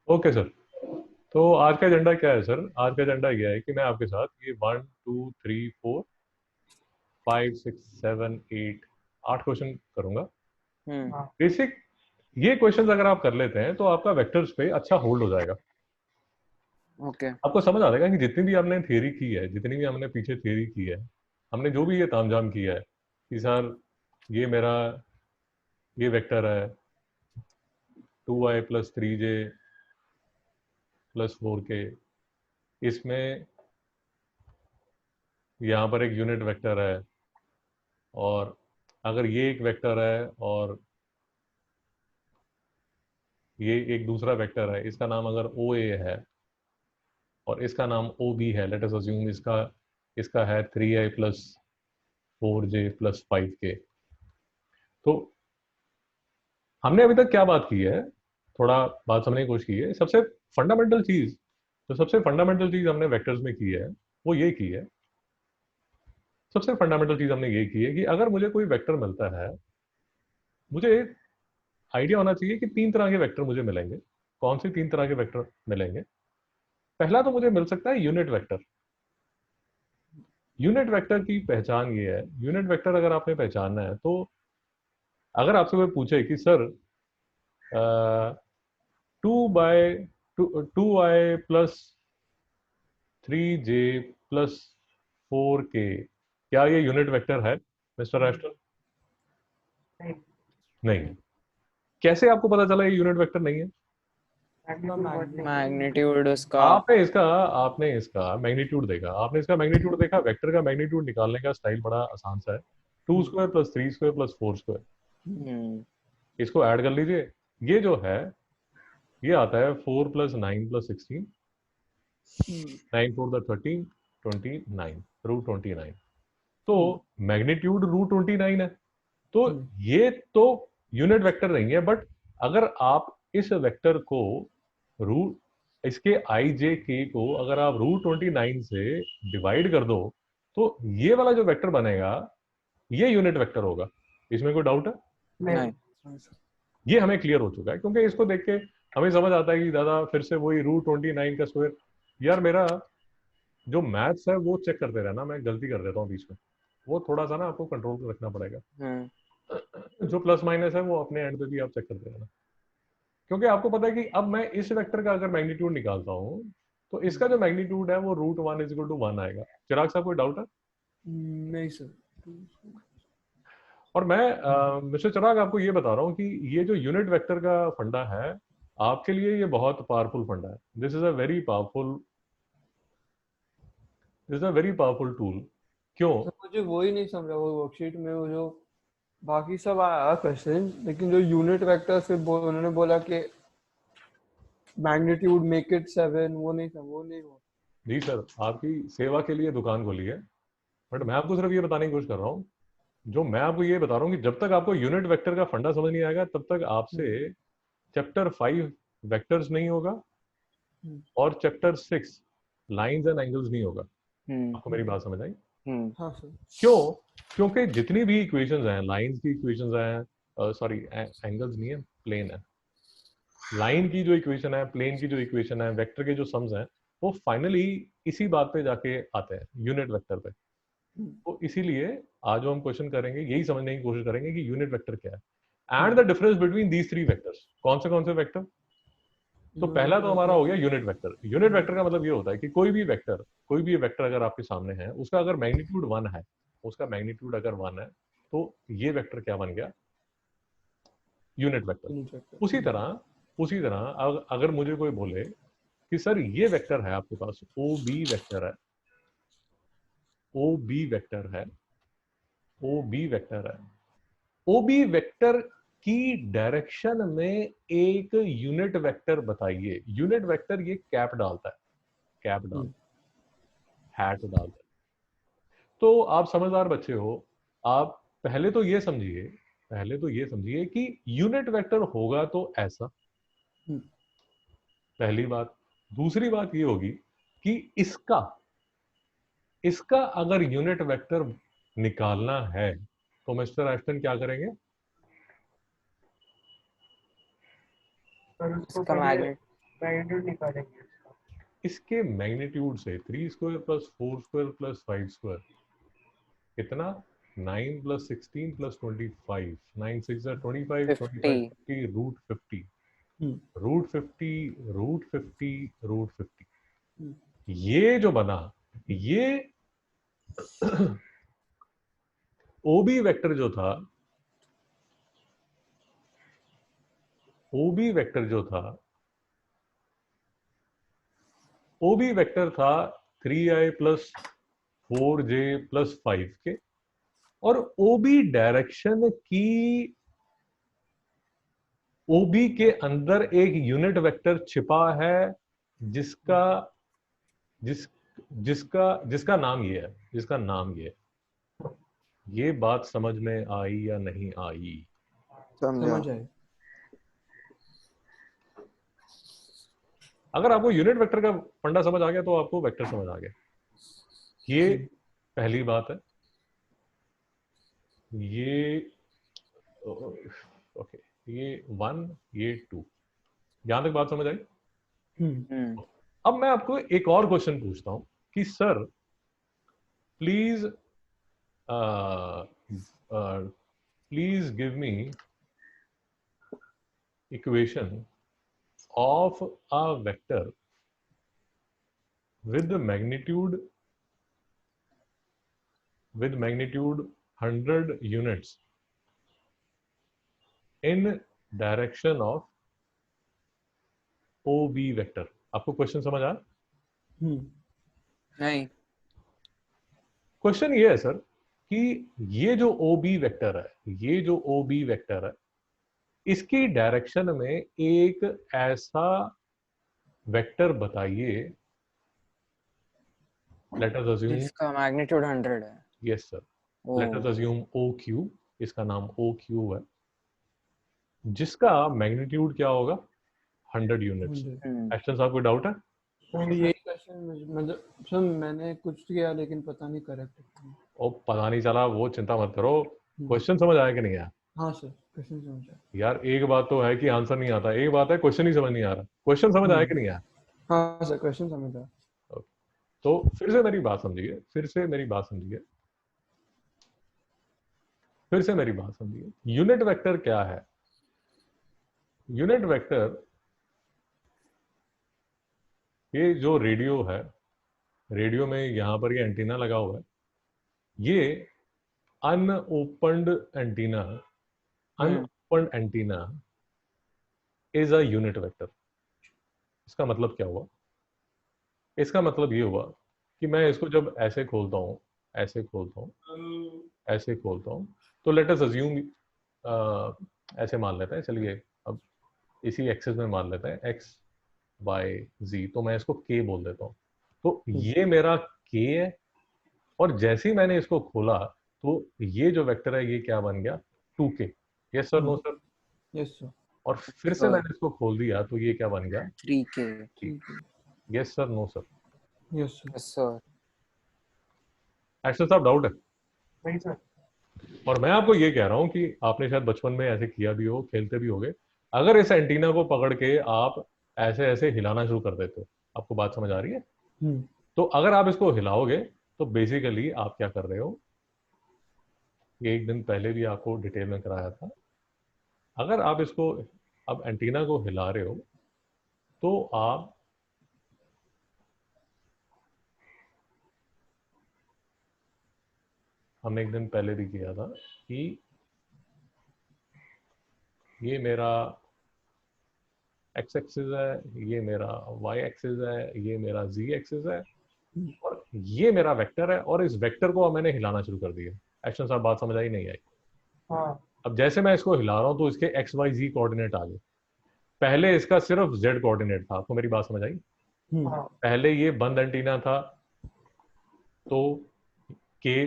Okay sir. तो आज का एजेंडा क्या है सर? आज का एजेंडा यह है कि मैं आपके साथ ये 1 2 3 4 5 6 7 8 8 क्वेश्चन करूंगा। हम्म। बेसिक ये क्वेश्चंस अगर आप कर लेते हैं तो आपका वेक्टर्स पे अच्छा होल्ड हो जाएगा। ओके। आपको समझ आ जाएगा कि जितनी भी हमने थ्योरी की है, जितनी भी हमने पीछे थ्योरी की है, हमने जो भी ये तामझाम किया है कि सर ये मेरा ये वेक्टर है 2y + 3j + 4k, इसमें यहाँ पर एक यूनिट वेक्टर है, और अगर ये एक वेक्टर है और ये एक दूसरा वेक्टर है, इसका नाम अगर ओ ए है और इसका नाम ओ बी है, लेट अस अज्यूम इसका इसका है 3i + 4j + 5k। तो हमने अभी तक क्या बात की है, थोड़ा बात समझने की कोशिश की है। सबसे फंडामेंटल चीज हमने वेक्टर्स में की है, वो ये की है। सबसे फंडामेंटल चीज हमने ये की है कि अगर मुझे कोई वेक्टर मिलता है, मुझे आइडिया होना चाहिए कि तीन तरह के वेक्टर मुझे मिलेंगे। कौन से तीन तरह के वेक्टर मिलेंगे? पहला तो मुझे मिल सकता है यूनिट वेक्टर। यूनिट वेक्टर की पहचान ये है, यूनिट वेक्टर अगर आपने पहचानना है तो अगर आपसे कोई पूछे कि सर 2/2i + 3j + 4k, क्या ये यूनिट वेक्टर है मिस्टर एस्टन? नहीं। कैसे आपको पता चला ये यूनिट वेक्टर नहीं है? मैग्नीट्यूड उसका। आपने इसका मैग्नीट्यूड देखा, आपने इसका मैग्नीट्यूड देखा। वेक्टर का मैग्नीट्यूड निकालने का स्टाइल बड़ा आसान सा है, 2² + 3² + 4²। हम्म। इसको ऐड कर लीजिए। ये जो है ये आता है 4 + 9 + 16, 9×4 = 13, 29, √29। तो मैग्नीट्यूड √29 है। तो ये तो यूनिट वेक्टर नहीं है, बट अगर आप इस वेक्टर को रूट इसके आई जे के को अगर आप √29 से डिवाइड कर दो तो ये वाला जो वेक्टर बनेगा ये यूनिट वेक्टर होगा। इसमें कोई डाउट है? नहीं। ये हमें क्लियर हो चुका है, क्योंकि इसको देख के हमें समझ आता है कि दादा फिर से वही √29 का स्क्वायर। यार मेरा जो मैथ्स है वो चेक करते रहना, मैं गलती कर देता हूँ बीच में, वो थोड़ा सा ना आपको कंट्रोल रखना पड़ेगा। हम्म। जो प्लस माइनस है वो अपने एंड पे भी आप चेक करते रहना, क्योंकि आपको पता है कि अब मैं इस वेक्टर का अगर मैग्नीट्यूड निकालता हूँ तो इसका जो मैग्नीट्यूड है वो √1 = 1 आएगा। चिराग साहब कोई डाउट है? नहीं सर। और मैं मिस्टर चिराग आपको ये बता रहा हूँ कि ये जो यूनिट वेक्टर का फंडा है आपके लिए ये बहुत पावरफुल फंडा है। This is a very powerful tool. क्यों? सर मुझे वो ही नहीं समझा, वो वर्कशीट में वो जो बाकी सब आया क्वेश्चन, लेकिन जो यूनिट वेक्टर फिर उन्होंने बोला कि मैग्नीट्यूड मेक इट 7, वो नहीं हुआ। जी सर, आपकी सेवा के लिए दुकान खोली है, बट मैं आपको सिर्फ ये बताने की कोशिश कर रहा हूँ, जो मैं आपको ये बता रहा हूँ कि जब तक आपको यूनिट वेक्टर का फंडा समझ नहीं आएगा तब तक आपसे चैप्टर 5 वेक्टर्स नहीं होगा और चैप्टर 6 लाइंस एंड एंगल्स नहीं होगा। हम्म। आपको मेरी बात समझ आई? हम्म। हाँ सर। क्यों? क्योंकि जितनी भी इक्वेशंस हैं, लाइंस की इक्वेशंस हैं, सॉरी एंगल्स नहीं है, प्लेन है। लाइन की जो इक्वेशन है, प्लेन की जो इक्वेशन है, वेक्टर के जो सम्स हैं, वो फाइनली इसी बात पे जाके आते हैं, यूनिट वेक्टर पे। तो इसीलिए आज जो हम क्वेश्चन करेंगे यही समझने की कोशिश करेंगे कि यूनिट वेक्टर क्या है and the difference between these three vectors. कौन से वेक्टर? तो पहला तो हमारा हो गया यूनिट वेक्टर। यूनिट वेक्टर का मतलब ये होता है कि कोई भी वेक्टर अगर आपके सामने है, उसका अगर मैग्नीट्यूड 1 है, उसका मैग्नीट्यूड अगर 1 है, तो ये वेक्टर क्या बन गया? Unit vector. Unit vector. उसी तरह अगर मुझे कोई बोले कि सर ये वेक्टर है आपके पास, ओ बी वेक्टर है, ओ बी वेक्टर है, ओ बी वेक्टर है, ओ बी वेक्टर की डायरेक्शन में एक यूनिट वेक्टर बताइए। यूनिट वेक्टर ये कैप डालता है, कैप डाल हैट डालता है। तो आप समझदार बच्चे हो, आप पहले तो ये समझिए कि यूनिट वेक्टर होगा तो ऐसा, पहली बात। दूसरी बात ये होगी कि इसका इसका अगर यूनिट वेक्टर निकालना है तो मिस्टर एस्टन क्या करेंगे? पर उसको इसका पहले मैग्नेट मैग्नीट्यूड निकालेंगे इसका। इसके मैग्नीट्यूड से 3 square plus 4 square plus 5 square कितना 9 plus 16 plus 25 9 6 25 25 50 root 50 root 50 root 50 root 50 ये जो बना ये ओबी वेक्टर जो था ओबी वेक्टर जो था ओबी वेक्टर था 3i प्लस 4j प्लस 5 के और ओबी डायरेक्शन की ओबी के अंदर एक यूनिट वेक्टर छिपा है जिसका जिस जिसका जिसका नाम ये है जिसका नाम ये है। ये बात समझ में आई या नहीं आई? समझ आई। अगर आपको यूनिट वेक्टर का फंडा समझ आ गया तो आपको वेक्टर समझ आ गया। ये पहली बात है। ये ओके, ये 1 ये 2, यहां तक बात समझ आई? अब मैं आपको एक और क्वेश्चन पूछता हूं कि sir please please give me equation of a vector with the magnitude 100 units in direction of OB vector। आपको क्वेश्चन समझ आया? नहीं। क्वेश्चन ये है सर कि ये जो OB वेक्टर है, ये जो OB वेक्टर है, इसकी डायरेक्शन में एक ऐसा वेक्टर बताइए, लेट अस अज्यूम इसका मैग्नीट्यूड 100 है। Yes sir, let us assume OQ, इसका नाम OQ है, जिसका मैग्नीट्यूड क्या होगा 100 यूनिट्स। एक्शन साहब कोई डाउट है? यही क्वेश्चन मतलब सर मैंने कुछ किया लेकिन पता नहीं करेक्ट। ओ पता नहीं चला, वो चिंता मत करो, क्वेश्चन समझ आया कि नहीं आया? हाँ सर क्वेश्चन समझ आया। यार एक बात तो है कि आंसर नहीं आता, एक बात है क्वेश्चन ही समझ नहीं आ रहा। क्वेश्चन समझ आया कि नहीं आया? हाँ सर क्वेश्चन समझ आया। तो फिर से मेरी बात समझिए, फिर से मेरी बात समझिए, फिर से मेरी बात समझिए। यूनिट वेक्टर क्या है? यूनिट वेक्टर ये जो रेडियो है, रेडियो में यहां पर ये एंटीना लगा हुआ है, ये unopened antenna, unopened antenna is a unit vector. इसका मतलब क्या हुआ? इसका मतलब ये हुआ कि मैं इसको जब ऐसे खोलता हूं, ऐसे खोलता हूं, ऐसे खोलता हूं, तो लेट अस अज्यूम ऐसे मान लेते हैं, चलिए अब इसी एक्सिस में मान लेते हैं एक्स वाई जी, तो मैं इसको के बोल देता हूं। तो ये मेरा के है और जैसे ही मैंने इसको खोला तो ये जो वेक्टर है ये क्या बन गया 2k। Yes sir, no sir? Yes sir. और फिर से मैंने इसको खोल दिया तो ये क्या बन गया 3k। Yes sir, no sir? Yes sir. एक्शन साहब डाउट है? नहीं सर। और मैं आपको ये कह रहा हूं कि आपने शायद बचपन में ऐसे किया भी हो, खेलते भी होगे। अगर इस एंटीना को पकड़ के आप ऐसे ऐसे हिलाना शुरू कर देते हो, आपको बात समझ आ रही है? तो अगर आप इसको हिलाओगे तो बेसिकली आप क्या कर रहे हो, ये एक दिन पहले भी आपको डिटेल में कराया था। अगर आप इसको अब एंटीना को हिला रहे हो तो आप हमने एक दिन पहले भी किया था कि ये मेरा एक्स एक्सिस है, ये मेरा वाई एक्सिस है, ये मेरा जी एक्सिस है और ये मेरा वेक्टर है और इस वेक्टर को मैंने हिलाना शुरू कर दिया। एक्शन साहब बात समझ आई नहीं आई? हाँ। अब जैसे मैं इसको हिला रहा हूं तो इसके एक्स वाई जी कोऑर्डिनेट आ गए। पहले इसका सिर्फ जेड कोऑर्डिनेट था। आपको मेरी बात समझ आई? हाँ। पहले ये बंद एंटीना था तो के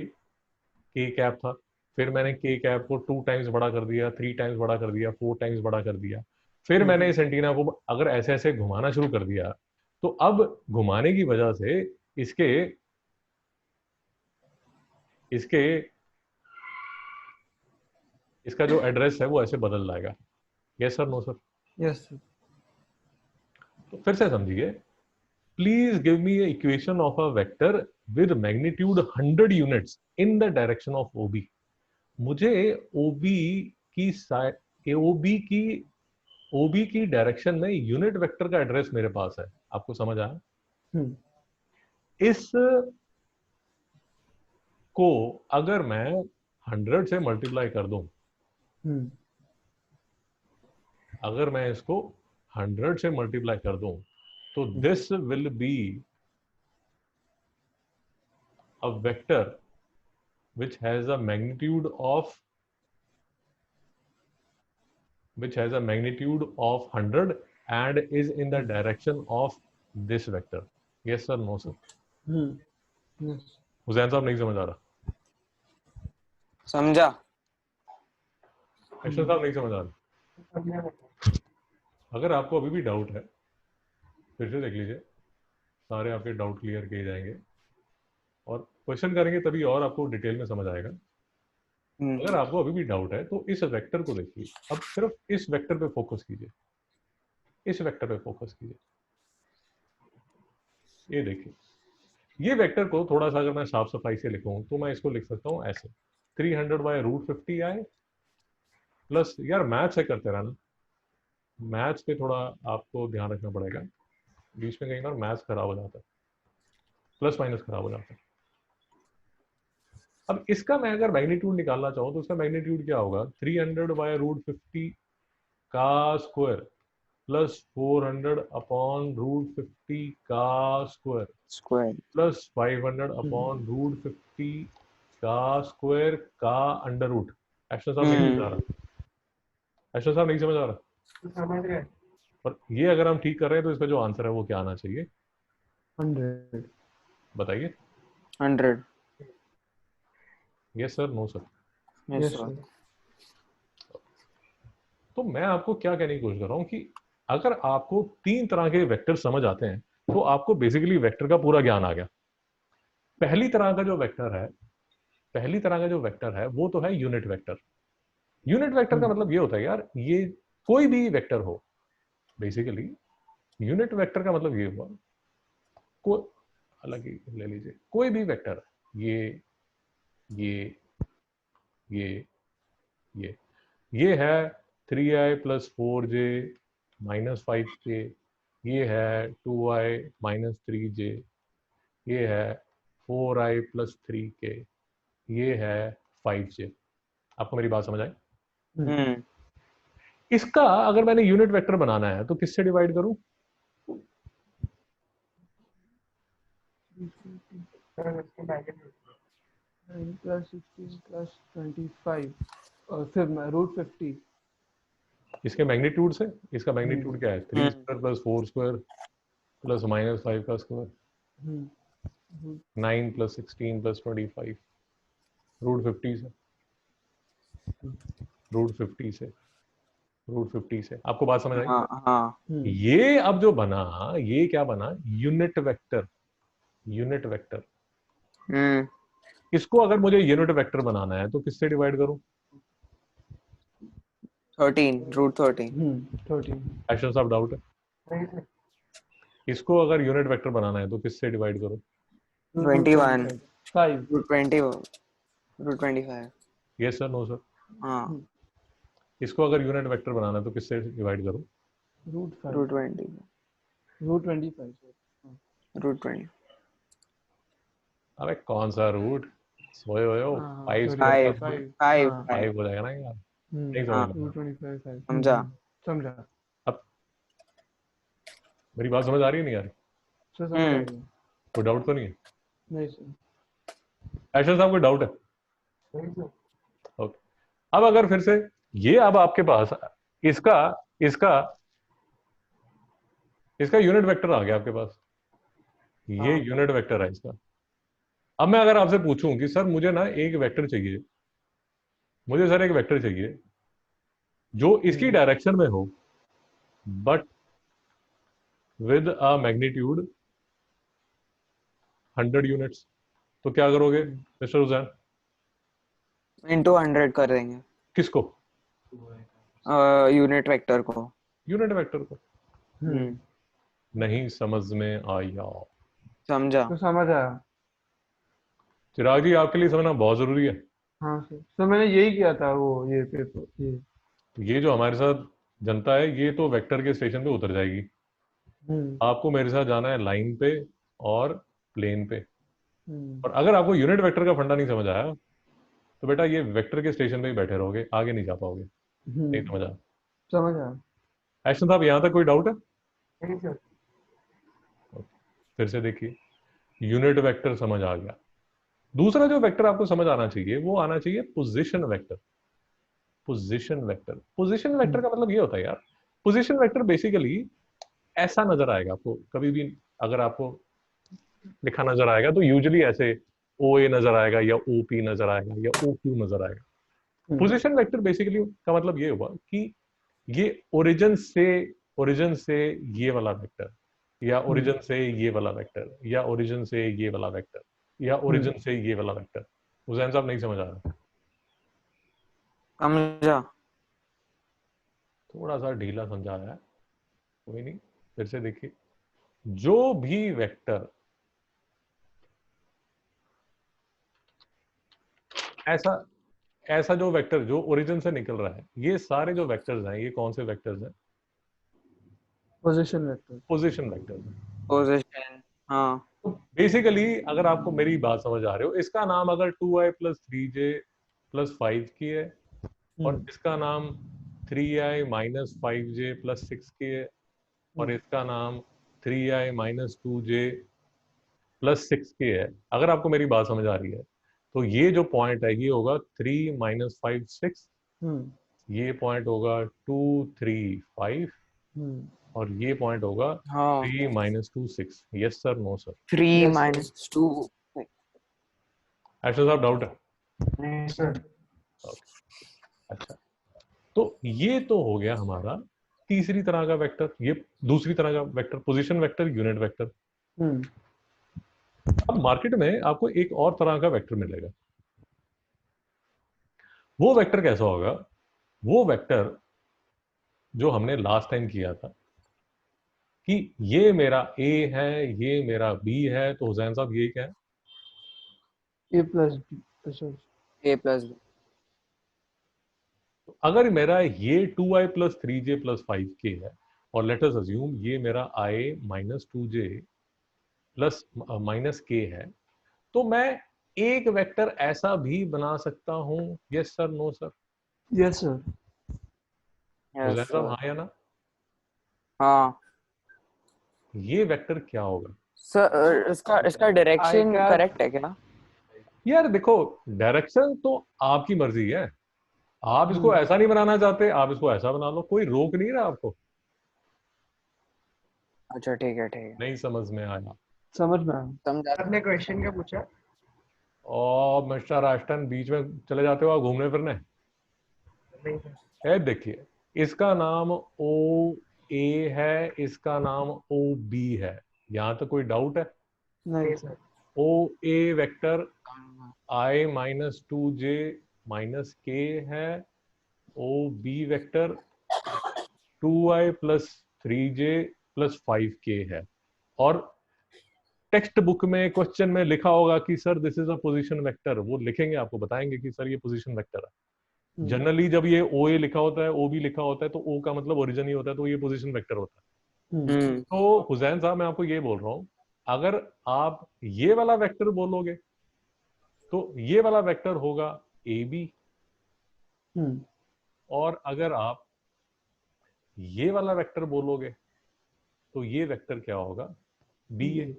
कैप था, फिर मैंने के कैप को 2 टाइम्स बड़ा कर दिया, 3 टाइम्स बड़ा कर दिया, 4 टाइम्स बड़ा कर दिया, फिर मैंने इस एंटीना को अगर ऐसे ऐसे घुमाना शुरू कर दिया तो अब घुमाने की वजह से इसके इसके इसका जो एड्रेस है वो ऐसे बदल जाएगा। Yes sir, no sir? Yes sir. फिर से समझिए, please give me equation of a vector with magnitude 100 units in the direction of OB. मुझे ओबी की ओबी की डायरेक्शन में यूनिट वेक्टर का एड्रेस मेरे पास है। आपको समझ आया? इस को अगर मैं 100 से मल्टीप्लाई कर दूं, अगर मैं इसको 100 से मल्टीप्लाई कर दूं, तो this will be a vector which has a magnitude of 100 and is in the direction of this vector. Yes sir, no sir? Hussain साहब नहीं समझ आ रहा? समझा। अशरफ साहब नहीं समझ आ रहा? अगर आपको अभी भी डाउट है, फिर से देख लीजिए, सारे आपके डाउट क्लियर किए जाएंगे और क्वेश्चन करेंगे तभी और आपको डिटेल में समझ आएगा। अगर आपको अभी भी डाउट है तो इस वेक्टर को देखिए, अब सिर्फ इस वेक्टर पे फोकस कीजिए, इस वेक्टर पे फोकस कीजिए। ये देखिए, ये वेक्टर को थोड़ा सा अगर मैं साफ सफाई से लिखूं तो मैं इसको लिख सकता हूं ऐसे, 300/√50 आए प्लस, यार मैथ्स है करते रहना, मैथ्स पे थोड़ा आपको ध्यान रखना पड़ेगा, बीच में कई बार मैथ्स खराब हो जाता है, प्लस माइनस खराब हो जाता है। अब इसका मैं अगर मैग्नीट्यूड निकालना चाहूँ तो इसका मैग्नीट्यूड क्या होगा? 300/√50 का स्क्वायर प्लस 400/√50 का स्क्वायर प्लस 500/√50 का स्क्वायर का अंडर रूट। एक्शन साहब नहीं समझ आ रहा? एक्शन साहब नहीं समझ आ रहा? समझ रहे हैं। और ये अगर हम ठीक कर रहे हैं तो इसका जो आंसर है वो क्या आना चाहिए? 100। बताइए। 100। Yes sir, no sir? Yes sir. तो मैं आपको क्या कहने की कोशिश कर रहा हूं कि अगर आपको 3 तरह के वेक्टर समझ आते हैं तो आपको बेसिकली वेक्टर का पूरा ज्ञान आ गया। पहली तरह का जो वेक्टर है वो तो है यूनिट वेक्टर। यूनिट वेक्टर का मतलब ये होता है यार, ये कोई भी वेक्टर हो, बेसिकली यूनिट वेक्टर का मतलब ये हुआ, को अलग ही ले लीजिए, कोई भी वेक्टर, ये ये ये है 3i + 4j - 5k, ये है 2i - 3j, ये है 4i + 3k, ये है 5j। आपको मेरी बात समझ आई? इसका अगर मैंने यूनिट वेक्टर बनाना है तो किससे डिवाइड करूं? सर इसके मैग्नीट्यूड 9 + 16 + 25 और फिर √50। इसके मैग्नीट्यूड से। इसका मैग्नीट्यूड क्या है? 3² + 4² प्लस -5 का स्क्वायर, 9 + 16 + 25, √50 से, √50 से। आपको बात समझ आई? हाँ। ये अब जो बना, ये क्या बना? Unit vector. Unit vector. इसको अगर मुझे यूनिट वेक्टर बनाना है तो किससे डिवाइड करूं? 13 √13। 13। एक्शन साहब डाउट है? नहीं सर। इसको अगर यूनिट वेक्टर बनाना है तो किससे डिवाइड करूं? 21 5 √20 √25। Yes sir, no sir? हाँ। इसको अगर यूनिट वेक्टर बनाना है तो किससे डिवाइड करूं? √5 √20 √25 √20। अरे कौन सा रूट? सोए हुए हो? हाँ, 5 sorry, स्क्वायर 5 5 5 5 हो जाएगा ना यार? नहीं हाँ। समझ में? √25 5 समझा। समझा। अब मेरी बात समझ आ रही है नहीं यार? सर समझ आ रही है। कोई डाउट तो नहीं है? नहीं सर। एक्शन साहब कोई डाउट है? नहीं सर। ओके। अब अगर फिर से ये, अब आपके पास इसका इसका इसका यूनिट वेक्टर आ गया आपके पास, ये हाँ। यूनिट वेक्टर है इसका। अब मैं अगर आपसे पूछूं कि सर मुझे ना एक वेक्टर चाहिए, मुझे सर एक वेक्टर चाहिए जो इसकी डायरेक्शन में हो but with a magnitude 100 units, तो क्या करोगे मिस्टर हुसैन? इंटू 100 कर देंगे किसको? यूनिट वेक्टर को। यूनिट वेक्टर को। नहीं समझ में आया। समझा। तो समझ आया। चिराग जी आपके लिए समझना बहुत जरूरी है। हाँ सर, तो मैंने यही किया था वो ये पेपर ये। तो ये जो हमारे साथ जनता है ये तो वेक्टर के स्टेशन पे उतर जाएगी। हम्म आपको मेरे साथ जाना है लाइन पे और प्लेन पे। हम्म और अगर आपको यूनिट वेक्टर का फंडा नहीं समझ आया तो बेटा ये वेक्टर के स्टेशन पे ही बैठे रहोगे, आगे नहीं जा पाओगे। नहीं समझ आया? समझ आया। एक्शन साहब यहाँ तक कोई डाउट है? नहीं सर। फिर से देखिए, यूनिट वेक्टर समझ आ गया। दूसरा जो वेक्टर आपको समझ आना चाहिए वो आना चाहिए position vector. Position vector, position vector का मतलब ये होता है यार, पोजीशन वेक्टर बेसिकली ऐसा नजर आएगा आपको कभी भी। अगर आपको लिखा नजर आएगा तो यूजुअली ऐसे ओ ए नजर आएगा या ओ पी नजर आएगा या ओ क्यू नजर आएगा। पोजीशन वेक्टर बेसिकली का मतलब ये हुआ कि ये ओरिजिन से ये वाला वेक्टर, या ओरिजिन से ये वाला वेक्टर, या ओरिजिन से ये वाला वेक्टर, या ओरिजिन से ये वाला वेक्टर। हुसैन साहब नहीं समझ आ रहा? समझा। थोड़ा सा ढीला समझाया है, कोई नहीं। फिर से देखिए, जो भी वेक्टर ऐसा ऐसा जो वेक्टर जो ओरिजिन से निकल रहा है, ये सारे जो वेक्टर्स हैं ये कौन से वेक्टर्स हैं? Position vector. पोजीशन वेक्टर्स हैं। पोजीशन। हाँ। तो बेसिकली अगर आपको मेरी बात समझ आ रही हो, इसका नाम अगर 2i प्लस 3j प्लस 5 की है और इसका नाम 3i माइनस 5j प्लस 6 की है और इसका नाम 3i माइनस 2j प्लस 6 की है, अगर आपको मेरी बात समझ आ रही है तो ये जो पॉइंट है ये होगा 3 माइनस 5 6, ये पॉइंट होगा 2 3 5 और ये पॉइंट होगा हाँ 3 minus 2 6। Yes sir, no sir? 3 minus 2। ऐसा साहब डाउट है? नहीं सर। अच्छा, तो ये तो हो गया हमारा तीसरी तरह का वेक्टर। ये दूसरी तरह का vector, position vector, unit vector. अब मार्केट में आपको एक और तरह का वेक्टर मिलेगा। वो वेक्टर कैसा होगा? वो वेक्टर जो हमने लास्ट टाइम किया था कि ये मेरा ए है, ये मेरा बी है, तो हुसैन साहब ये क्या है? ए प्लस बी। ए प्लस बी। तो अगर मेरा ये 2i plus 3j plus 5k है और लेट अस अज्यूम ये मेरा i minus 2j plus minus k है, तो मैं एक वेक्टर ऐसा भी बना सकता हूं। Yes sir, no sir? Yes sir. Hussain yes साहब सर। हाँ या ना? हाँ ये वेक्टर क्या होगा? सर, इसका इसका डायरेक्शन I का- करेक्ट है क्या? यार देखो, डायरेक्शन तो आपकी मर्जी है। आप इसको ऐसा नहीं बनाना चाहते, आप इसको ऐसा बना लो, कोई रोक नहीं रहा आपको। अच्छा ठीक है ठीक है। नहीं समझ में आया? समझ में आया। समझा। आपने क्वेश्चन क्या पूछा? और मिस्टर आस्टन बीच में चले जाते हो आप घूमने फिरने। नहीं सर। है देखिए, इसका नाम ओ ए है, इसका नाम ओ बी है। यहां तक कोई डाउट है? नहीं नहीं sir. O A vector i minus 2j minus k है, O B vector 2i plus 3j plus 5k है। और टेक्स्ट बुक में क्वेश्चन में लिखा होगा कि sir this is a position vector, वो लिखेंगे, आपको बताएंगे कि सर ये पोजीशन वेक्टर है। जनरली जब ये ओ ए लिखा होता है, ओ बी लिखा होता है, तो ओ का मतलब ओरिजिन ही होता है, तो ये पोजीशन वेक्टर होता है। तो हुसैन साहब मैं आपको ये बोल रहा हूं, अगर आप ये वाला वेक्टर बोलोगे तो ये वाला वेक्टर होगा ए बी, और अगर आप ये वाला वेक्टर बोलोगे तो ये वेक्टर क्या होगा? बी ए।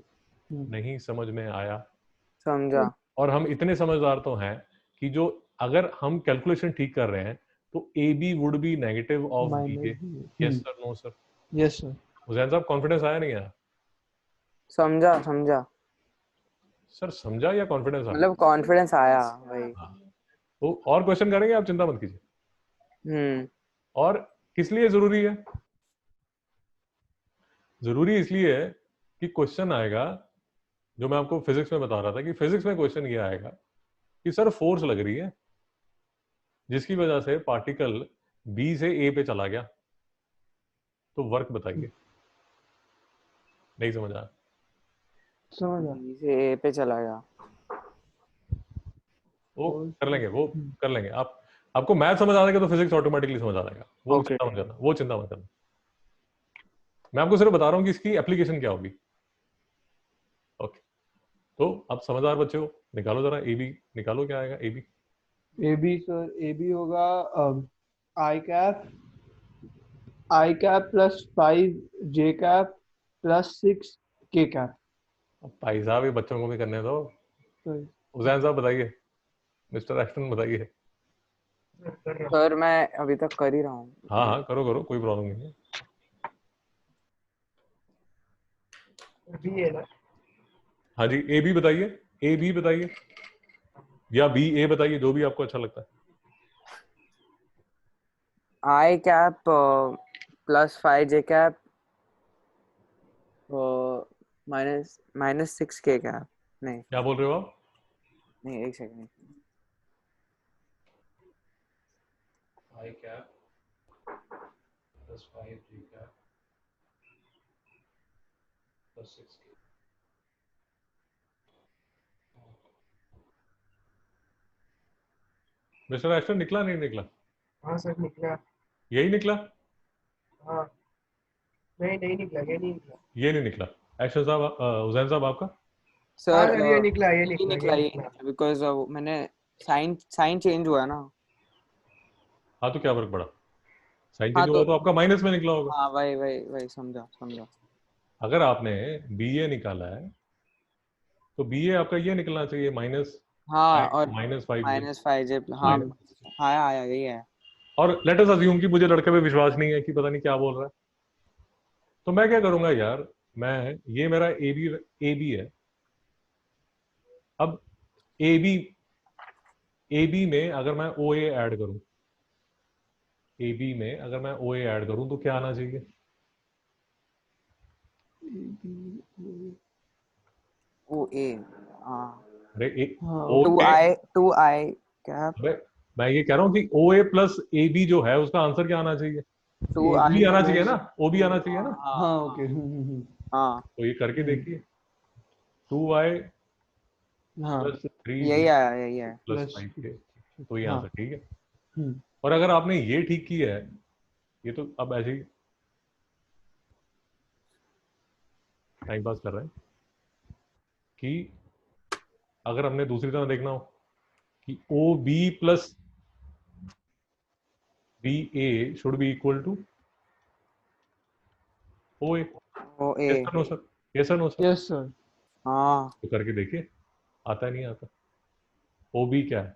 नहीं समझ में आया? समझा। और हम इतने समझदार तो हैं कि जो अगर हम कैलकुलेशन ठीक कर रहे हैं तो A B would be negative of B A. Yes sir, no sir? Yes sir. Hussain साहब कॉन्फिडेंस आया नहीं आया? समझा समझा। सर समझा या कॉन्फिडेंस आ गया? मतलब कॉन्फिडेंस आया भाई। हाँ। तो और क्वेश्चन करेंगे, आप चिंता मत कीजिए। और किस लिए जरूरी है? जरूरी इसलिए है कि क्वेश्चन आएगा, जो मैं आपको फिजिक्स में बता रहा था कि फिजिक्स में क्वेश्चन ये आएगा कि सर फोर्स लग रही है जिसकी वजह से पार्टिकल बी से ए पे चला गया, तो वर्क बताइए। नहीं समझ आया? समझ आ B से A पे चला गया। वो कर लेंगे, वो कर लेंगे। आपको मैथ समझ आ जाएगा तो फिजिक्स ऑटोमेटिकली समझ आ जाएगा, वो Okay, चिंता मत करना, वो चिंता मत करना। मैं आपको सिर्फ बता रहा हूँ कि इसकी एप्लीकेशन क्या होगी। ओके, तो आप समझदार बच्चे हो, निकालो जरा ए बी, निकालो क्या आएगा A B. A B sir, A B होगा i cap plus 5 j cap plus 6 k cap. भाई साहब ये बच्चों को भी करने दो। हुसैन साहब बताइए, मिस्टर एक्शन बताइए। कर रहा सर मैं अभी तक कर ही रहा हूँ। हाँ हाँ करो करो, कोई प्रॉब्लम नहीं है। हूँ बी है ना। हाँ जी, ए बी बताइए, ए बी बताइए या बी ए बताइए, जो भी आपको अच्छा लगता है। I cap plus 5 J cap minus 6 K cap. नहीं क्या बोल रहे हो आप? नहीं, एक सेकंड। आई कैप प्लस 5 जी कैप प्लस 6 के। मिस्टर एक्शन निकला नहीं निकला? हाँ सर निकला। यही निकला? हाँ नहीं नहीं निकला, ये नहीं निकला। ये नहीं निकला। एक्शन साहब, हुसैन साहब आपका? हाँ सर सर ये निकला, ये ये निकला, निकला, ये ये निकला। बिकॉज मैंने साइन चेंज हुआ ना। हाँ तो क्या फर्क पड़ा, साइन हाँ चेंज तो हुआ तो आपका माइनस में निकला होगा। हाँ, वही वही वही, समझा समझा। अगर आपने बी ए निकाला है तो बी ए आपका ये निकलना चाहिए माइनस हाँ, और माइनस 5 जे। -5 J। हाँ, आया आया, यही है। और लेट अस अज्यूम कि मुझे लड़के पे विश्वास नहीं है कि पता नहीं क्या बोल रहा है, तो मैं क्या करूंगा यार, मैं ये मेरा ए बी है। अब ए बी में अगर मैं ओ ए ऐड करूं, ए बी में अगर मैं ओ ए ऐड करूं तो क्या आना चाहिए? ओ ए, हाँ, अरे हाँ ओ ए, 2I कैप, अबे मैं ये कह रहा हूँ कि ओ ए प्लस ए बी जो है उसका आंसर क्या आना चाहिए? ओ 2I बी आना चाहिए प्लस, ना, ओ बी आना चाहिए ना। हाँ हाँ ओके। हाँ, तो ये करके देखिए, 2y हाँ प्लस 3 यही जे आया, यही है। प्लस प्लस 5 के, तो ये हाँ आंसर ठीक है। और अगर आपने ये ठीक किया है, ये तो अब ऐसे ही टाइम पास कर रहे हैं कि अगर हमने दूसरी तरह देखना हो कि O B plus B A should be equal to O A. O A, yes no sir, yes no sir. Yes sir. हाँ, तो करके देखिए, आता नहीं आता। ओ बी क्या है?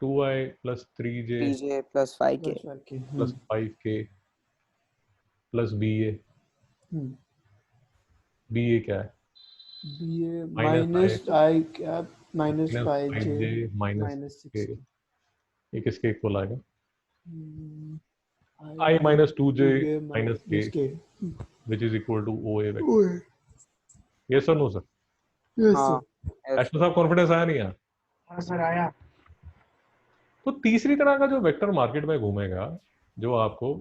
2y plus 3j 3J plus 5K। Plus 5 के। Plus 5k plus B A. B ए क्या है? बी ए माइनस माइनस आई कैप माइनस 5 जे जे माइनस माइनस 6 के, के। ये किसके इक्वल आएगा? आई माइनस 2j माइनस के के। Which is equal to O A vector. OA yes और नो सर? यस हाँ, सर। एक्शन साहब कॉन्फिडेंस आया नहीं यार? हाँ सर आया। तो तीसरी तरह का जो वेक्टर मार्केट में घूमेगा, जो आपको,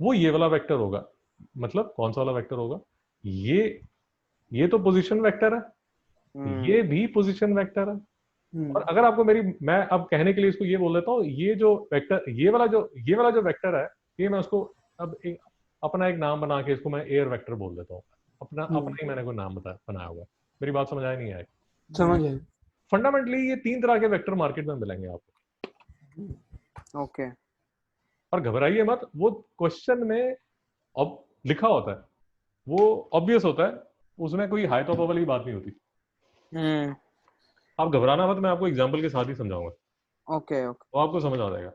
वो ये वाला वेक्टर होगा। मतलब कौन सा वाला वेक्टर होगा? ये तो पोजीशन वेक्टर है, ये भी पोजीशन वेक्टर है। और अगर आपको मेरी, मैं अब कहने के लिए इसको ये बोल देता हूँ, ये जो वेक्टर, ये वाला जो वेक्टर है, ये मैं उसको अब अपना एक नाम बना के इसको मैं एयर वेक्टर बोल देता हूँ। अपना ही मैंने कोई नाम बनाया हुआ है। मेरी बात समझ आया नहीं आया? समझ आए। फंडामेंटली ये तीन तरह के वेक्टर मार्केट में मिलेंगे आपको, ओके। और घबराइए मत। वो क्वेश्चन में अब लिखा होता है, वो ऑब्वियस होता है, उसमें कोई हाई टॉप वाली बात नहीं होती। आप घबराना मत, मैं आपको एग्जांपल के साथ ही समझाऊंगा, ओके ओके। तो आपको समझ आ जाएगा।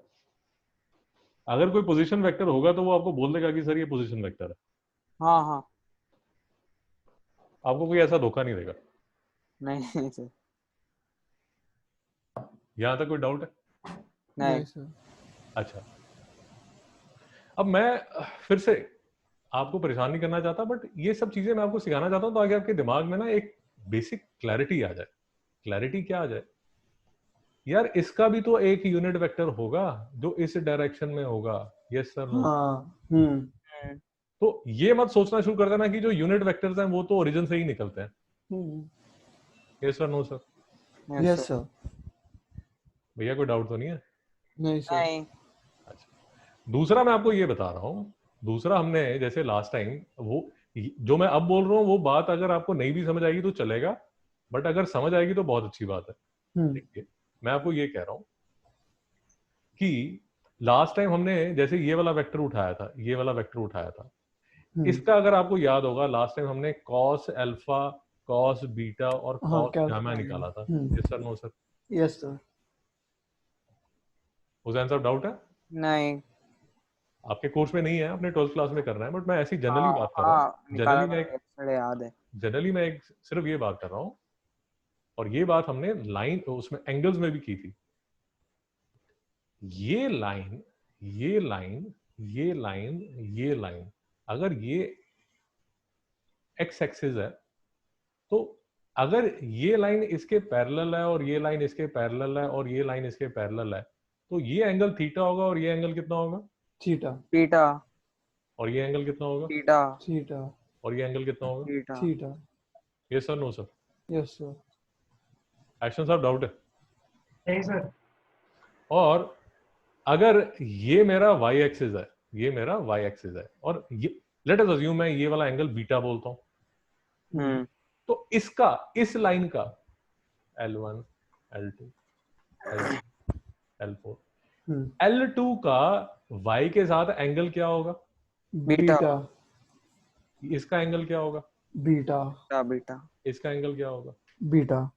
अगर कोई पोजीशन वेक्टर होगा तो वो आपको बोल देगा कि सर ये पोजीशन वेक्टर है। हाँ हाँ, आपको कोई ऐसा धोखा नहीं देगा। नहीं सर, यहां तक कोई डाउट है? नहीं। नहीं सर। अच्छा, अब मैं फिर से आपको परेशान नहीं करना चाहता, बट ये सब चीजें मैं आपको सिखाना चाहता हूँ ताकि आपके दिमाग में ना एक बेसिक क्लैरिटी आ जाए। क्लैरिटी क्या आ जाए यार, इसका भी तो एक यूनिट वेक्टर होगा जो इस डायरेक्शन में होगा। Yes sir no? हाँ तो ये मत सोचना शुरू कर देना कि जो यूनिट वेक्टर्स हैं वो तो ओरिजिन से ही निकलते हैं। Yes sir, no sir? Yes sir. भैया कोई डाउट तो नहीं है? नहीं सर। नहीं। दूसरा मैं आपको ये बता रहा हूँ, दूसरा हमने जैसे लास्ट टाइम वो जो मैं अब बोल रहा हूँ वो बात अगर आपको नहीं भी समझ आएगी तो चलेगा, बट अगर समझ आएगी तो बहुत अच्छी बात है। देखिए मैं आपको ये कह रहा हूँ कि लास्ट टाइम हमने जैसे ये वाला वेक्टर उठाया था, ये वाला वेक्टर उठाया था, इसका अगर आपको याद होगा लास्ट टाइम हमने कॉस अल्फा, कॉस बीटा और हाँ, कॉस गामा निकाला था। Yes sir, no sir? Yes sir. उस आंसर डाउट है? नहीं। आपके कोर्स में नहीं है, आपने 12th क्लास में करना है, बट मैं ऐसी जनरली हाँ बात कर रहा हूँ। हाँ, जनरली निकाला मैं था yesterday, याद है। जनरली मैं एक सिर्फ ये बात कर रहा हूँ, और ये बात हमने लाइन उसमें एंगल्स में भी की थी। ये लाइन, ये लाइन, ये लाइन, ये लाइन, अगर ये एक्स एक्सिस है तो अगर ये लाइन इसके पैरेलल है और ये लाइन इसके पैरेलल है और ये लाइन इसके पैरेलल है तो ये एंगल थीटा होगा और ये एंगल कितना होगा? थीटा। बीटा। और ये एंगल कितना होगा? थीटा। थीटा। और ये एंगल कितना होगा? Theta. Theta. Yes sir, no sir? Yes sir. एक्शन साहब डाउट है? नहीं सर। और अगर ये मेरा y एक्सिस है, ये मेरा y एक्सिस है, और ये लेट अस अज्यूम मैं ये वाला एंगल बीटा बोलता हूं, तो इसका, इस लाइन का L1, L2, L3, L4, L2 का y के साथ एंगल क्या होगा? बीटा। इसका एंगल क्या होगा? बीटा। बीटा। इसका एंगल क्या होगा? बीटा।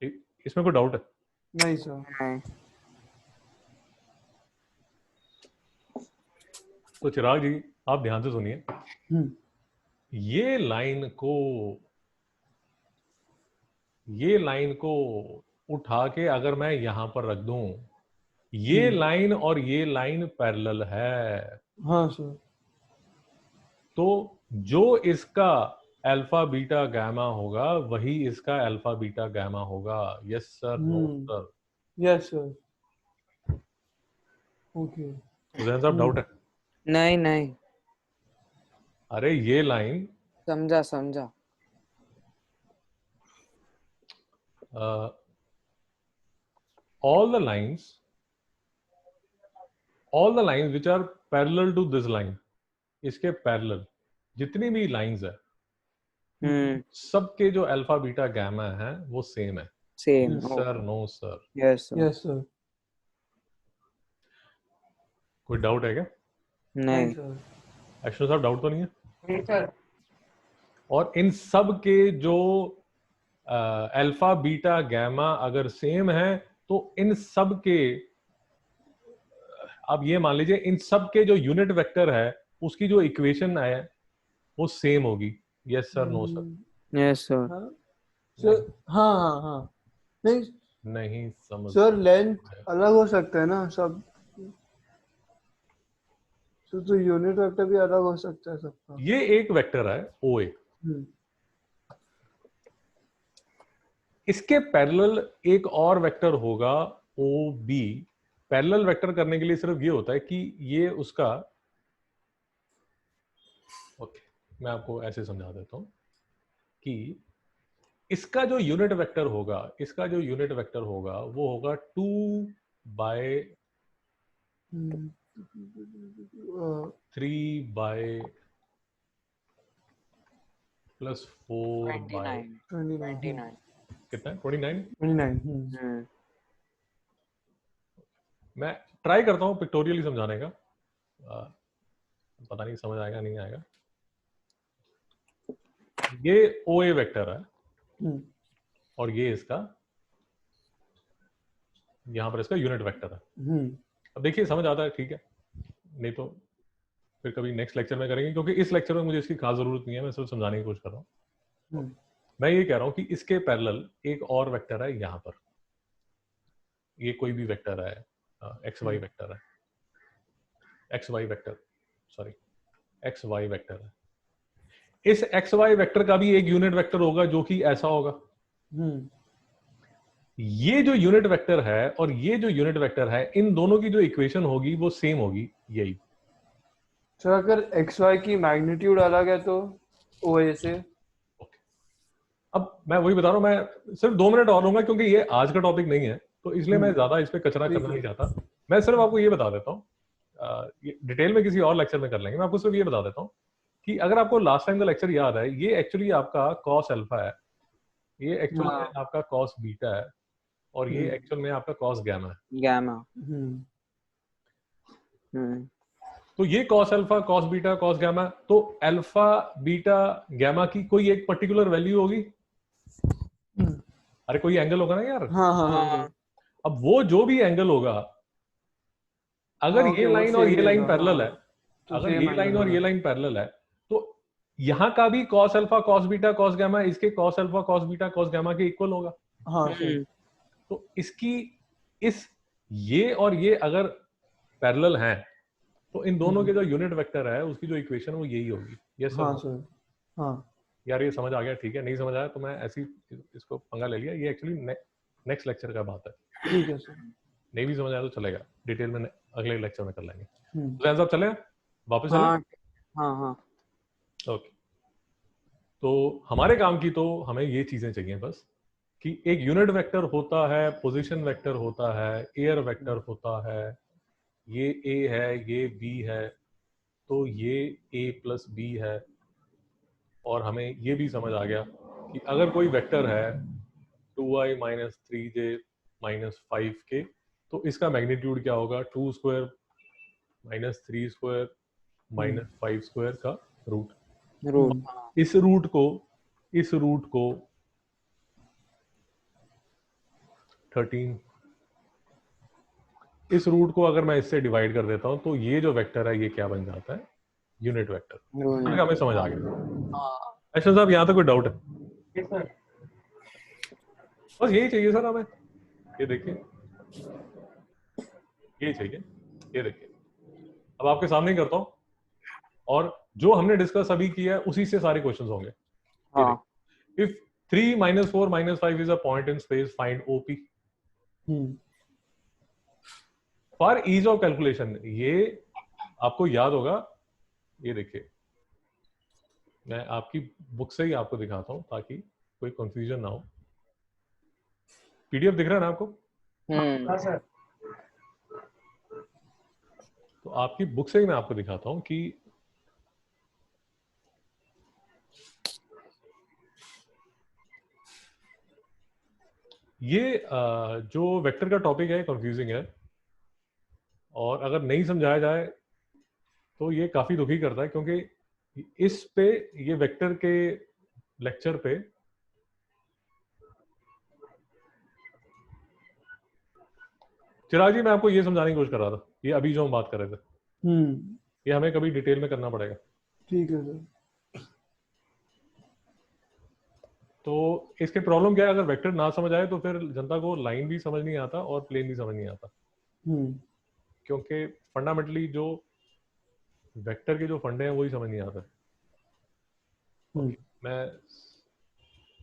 इसमें कोई डाउट है? नहीं सर। नहीं। तो चिराग जी आप ध्यान से सुनिए, ये लाइन को उठा के अगर मैं यहां पर रख दूं, ये लाइन और ये लाइन पैरेलल है। हाँ सर। तो जो इसका अल्फा बीटा गामा होगा वही इसका अल्फा बीटा गामा होगा। Yes sir, no sir? Yes sir. Okay. Jain साहब डाउट है? नहीं नहीं, अरे ये लाइन समझा समझा। all the lines which are parallel to this line, इसके पैरेलल जितनी भी लाइंस है सबके जो अल्फा बीटा गामा है वो सेम है। Same. Sir, no sir? Yes sir. Yes sir. कोई डाउट है क्या? नहीं। सर। अश्विन साहब डाउट तो नहीं है? नहीं सर। और इन सब के जो अल्फा बीटा गामा अगर सेम है तो इन सब के, आप ये मान लीजिए इन सब के जो यूनिट वेक्टर है उसकी जो इक्वेशन है वो सेम होगी। Yes sir, no sir? Yes sir. Sir हाँ हाँ हाँ। नहीं समझ सर लेंथ अलग हो सकता है ना सब, तो यूनिट वेक्टर भी अलग हो सकता है सबका। ये एक वेक्टर है OA, इसके पैरेलल एक और वेक्टर होगा OB। पैरेलल वेक्टर करने के लिए सिर्फ ये होता है कि ये उसका, ओके मैं आपको ऐसे समझा देता हूं कि इसका जो यूनिट वेक्टर होगा, इसका जो यूनिट वेक्टर होगा वो होगा 29। कितना है? 29। 29। मैं ट्राई करता हूँ पिक्टोरियली समझाने का, पता नहीं समझ आएगा नहीं आएगा। ये OA वेक्टर है और ये इसका, यहां पर इसका यूनिट वेक्टर है। अब देखिए समझ आता है, ठीक है? नहीं तो फिर कभी नेक्स्ट लेक्चर में करेंगे, क्योंकि इस लेक्चर में मुझे इसकी खास जरूरत नहीं है, मैं सिर्फ समझाने की कोशिश कर रहा हूँ। मैं ये कह रहा हूं कि इसके पैरेलल एक और वेक्टर है यहां पर, ये कोई भी वेक्टर है, XY वेक्टर है, XY वेक्टर है। इस XY वेक्टर का भी एक यूनिट वेक्टर होगा जो कि ऐसा होगा। ये जो यूनिट वेक्टर है और ये जो यूनिट वेक्टर है, इन दोनों की जो इक्वेशन होगी वो सेम होगी, यही। सर अगर एक्स वाई की मैग्नीट्यूड अलग है तो वो ऐसे। अब मैं वही बता रहा हूँ, मैं सिर्फ 2 मिनट और लूंगा क्योंकि ये आज का टॉपिक नहीं है, तो इसलिए मैं ज्यादा इस पे कचरा ठीक करना है। नहीं चाहता। मैं सिर्फ आपको ये बता देता हूँ, ये डिटेल में किसी और लेक्चर में कर लेंगे। मैं आपको सिर्फ ये बता देता हूँ कि अगर आपको लास्ट टाइम का लेक्चर याद है, ये एक्चुअली आपका कॉस अल्फा है, ये एक्चुअल में आपका कॉस बीटा है, और ये एक्चुअल में आपका कॉस गैमा है। गैमा। तो ये cos alpha, cos beta, cos gamma, तो अल्फा बीटा गैमा की कोई एक पर्टिकुलर वैल्यू होगी। अरे कोई एंगल होगा ना यार। हाँ हाँ हाँ अब वो जो भी एंगल होगा, अगर हाँ, ये okay, वो लाइन और same ये लाइन रहेगा, पैरेलल है, हाँ, तो अगर same ये angle लाइन और ये होगा। लाइन पैरेलल है, तो यहाँ का भी cos alpha, cos beta, cos gamma इसके cos alpha, cos beta, cos gamma के इक्वल होगा। हाँ सर। तो इसकी इस ये और ये अगर पैरेलल हैं, तो इन दोनों के जो यूनिट वेक्टर है उसकी जो इक्वेशन वो यही होगी। यस हाँ सर। सर। हाँ यार ये समझ आ गया, ठीक है। नहीं समझ आया तो मैं ऐसी इसको पंगा ले लिया, ये एक्चुअली नेक्स्ट लेक्चर का बात है। ठीक है सर। नहीं भी समझ आया तो चलेगा, डिटेल में अगले लेक्चर में कर लेंगे। हम्म। हुसैन साहब चले, वापस चले। हाँ हाँ हाँ। ओके, तो हमारे काम की तो हमें ये चीजें चाहिए बस, कि एक यूनिट वेक्टर होता है, पोजीशन वेक्टर होता है, एयर वेक्टर होता है, ये ए है, ये बी है, तो ये ए प्लस बी है। और हमें ये भी समझ आ गया कि अगर कोई वेक्टर है 2i minus 3j minus 5k, तो इसका मैग्नीट्यूड क्या होगा, 2 square minus 3 square minus 5 square का रूट। रूट। इस रूट को 13, इस रूट को अगर मैं इससे डिवाइड कर देता हूं, तो ये जो वेक्टर है ये क्या बन जाता है, यूनिट वेक्टर। हमें समझ आ गया। अच्छा साहब, यहाँ तक कोई डाउट है? Yes sir. बस यही चाहिए सर हमें। ये देखिए, ये चाहिए, ये देखिए। अब आपके सामने ही करता हूं, और जो हमने डिस्कस अभी किया है उसी से सारे क्वेश्चंस होंगे। If 3 minus 4 minus 5 is a point in space, find OP. For ease of calculation, ये आपको याद होगा। ये देखिए, मैं आपकी बुक से ही आपको दिखाता हूं ताकि कोई कंफ्यूजन ना हो। पीडीएफ दिख रहा है ना आपको? हाँ सर। तो आपकी बुक से ही मैं आपको दिखाता हूं कि ये जो वेक्टर का टॉपिक है कंफ्यूजिंग है, और अगर नहीं समझाया जाए तो ये काफी दुखी करता है, क्योंकि इस पे, ये वेक्टर के लेक्चर पे चिराग जी, मैं आपको ये समझाने की कोशिश कर रहा था, ये अभी जो हम बात कर रहे थे, ये हमें कभी डिटेल में करना पड़ेगा। ठीक है सर। तो इसके प्रॉब्लम क्या है, अगर वेक्टर ना समझ आए तो फिर जनता को लाइन भी समझ नहीं आता और प्लेन भी समझ नहीं आता, क्योंकि फंडामेंटली जो वेक्टर के जो फंडे हैं वही समझ नहीं आता। मैं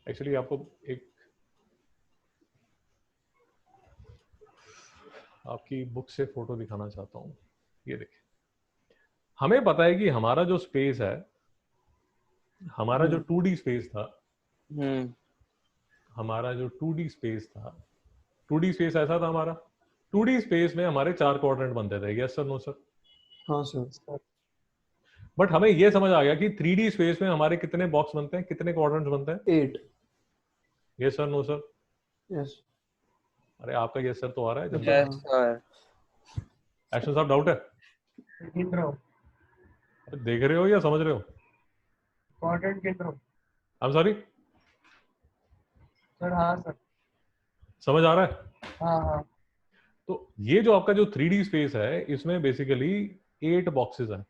एक्चुअली आपको एक आपकी बुक से फोटो दिखाना चाहता हूँ। ये देखिए, हमें पता है कि हमारा जो स्पेस है, हमारा जो 2D स्पेस था, हमारा जो 2D स्पेस था, 2D स्पेस ऐसा था हमारा। 2D स्पेस में हमारे 4 क्वाड्रेंट बनते थे। Yes sir, no sir? हाँ सर। बट हमें यह समझ आ गया कि 3D स्पेस में हमारे कितने बॉक्स बनते हैं, कितने क्वाड्रेंट्स बनते हैं? 8। Yes sir, no sir? Yes. अरे आपका यस सर तो आ रहा है जनता। Yes sir. एक्शन साहब, डाउट है? गिन रहा हूँ। अरे देख रहे हो या समझ रहे हो? क्वाड्रेंट गिन रहा हूँ आई एम सॉरी, सर। हाँ सर। समझ आ रहा है? हाँ हाँ। तो ये जो आपका जो 3D स्पेस है, इसमें बेसिकली 8 बॉक्सेस हैं।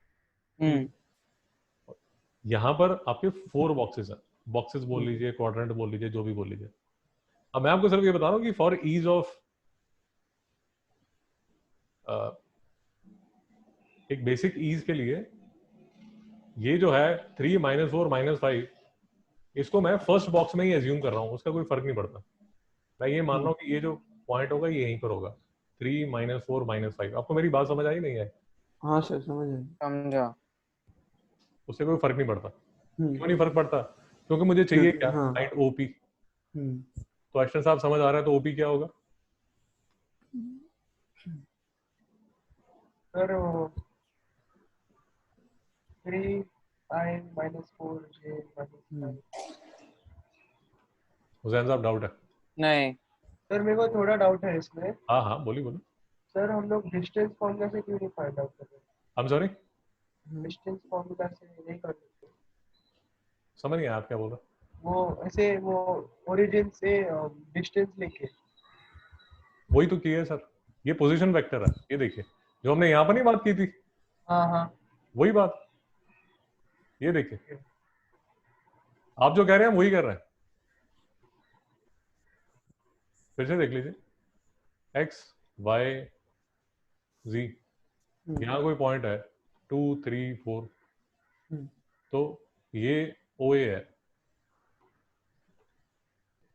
यहां पर आपके 4 बॉक्सेस हैं। बॉक्सेस बोल लीजिए, क्वाड्रेंट बोल लीजिए, जो भी बोल लीजिए। अब मैं आपको सिर्फ ये बता रहा हूँ कि फॉर ईज ऑफ एक बेसिक ईज के लिए, ये जो है 3 माइनस 4 माइनस 5, इसको मैं फर्स्ट बॉक्स में ही एज्यूम कर रहा हूँ, उसका कोई फर्क नहीं पड़ता। मैं ये मान रहा हूँ कि ये जो पॉइंट होगा ये यहीं पर होगा, 3 माइनस 4 माइनस 5। आपको मेरी बात समझ आई नहीं है? हाँ सर, समझ आया। समझा। उससे कोई फर्क नहीं पड़ता। हम्म, क्यों नहीं फर्क पड़ता? क्योंकि मुझे चाहिए क्योंकि क्या, हाँ पॉइंट ओपी। हम्म, तो अश्विन साहब समझ आ रहा है, तो ओपी क्या होगा? सर वो 3i माइनस 4j माइनस हम्म, 5। हुसैन साहब डाउट है? नहीं। सर मेरे को थोड़ा डाउट है इसमें। हाँ हाँ, बोलिए बोलिए। सर हम लोग डिस्टेंस फॉर्मूला से क्यों नहीं फाइंड आउट कर रहे? I am sorry, distance formula से नहीं कर सकते? समझ नहीं आया आप क्या बोल रहे हैं। वो ऐसे वो ओरिजिन से डिस्टेंस लेके। वही तो किया है सर, ये पोजीशन वेक्टर है, ये देखिए जो हमने यहाँ पर नहीं बात की थी, हाँ हाँ। वही बात। ये देखिए, आप जो कह रहे हैं वही कर रहे हैं। फिर से देख लीजिए, एक्स वाई जी, यहाँ कोई पॉइंट है 2 3 4, हम्म, तो ये ओ ए है।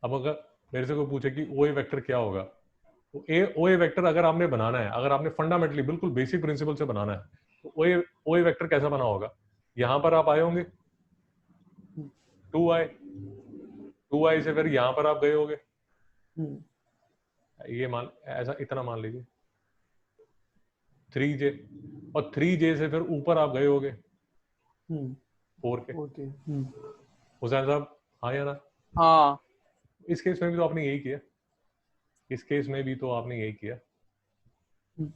अब अगर मेरे से कोई पूछे कि ओ ए वेक्टर क्या होगा, तो ओ ए वेक्टर अगर आपने बनाना है, अगर आपने फंडामेंटली बिल्कुल बेसिक प्रिंसिपल से बनाना है, तो ओ ए वेक्टर कैसा बना होगा? यहां पर आप आए होंगे 2i, 2i से फिर यहां पर आप गए होंगे, हम्म, ये मान ऐसा इतना मान लीजिए 3j, और 3j से फिर ऊपर आप गए होंगे हम्म, 4 के। ओके हुसैन साहब, हाँ या ना? हाँ। इस केस में भी तो आपने यही किया, इस केस में भी तो आपने यही किया। हम्म,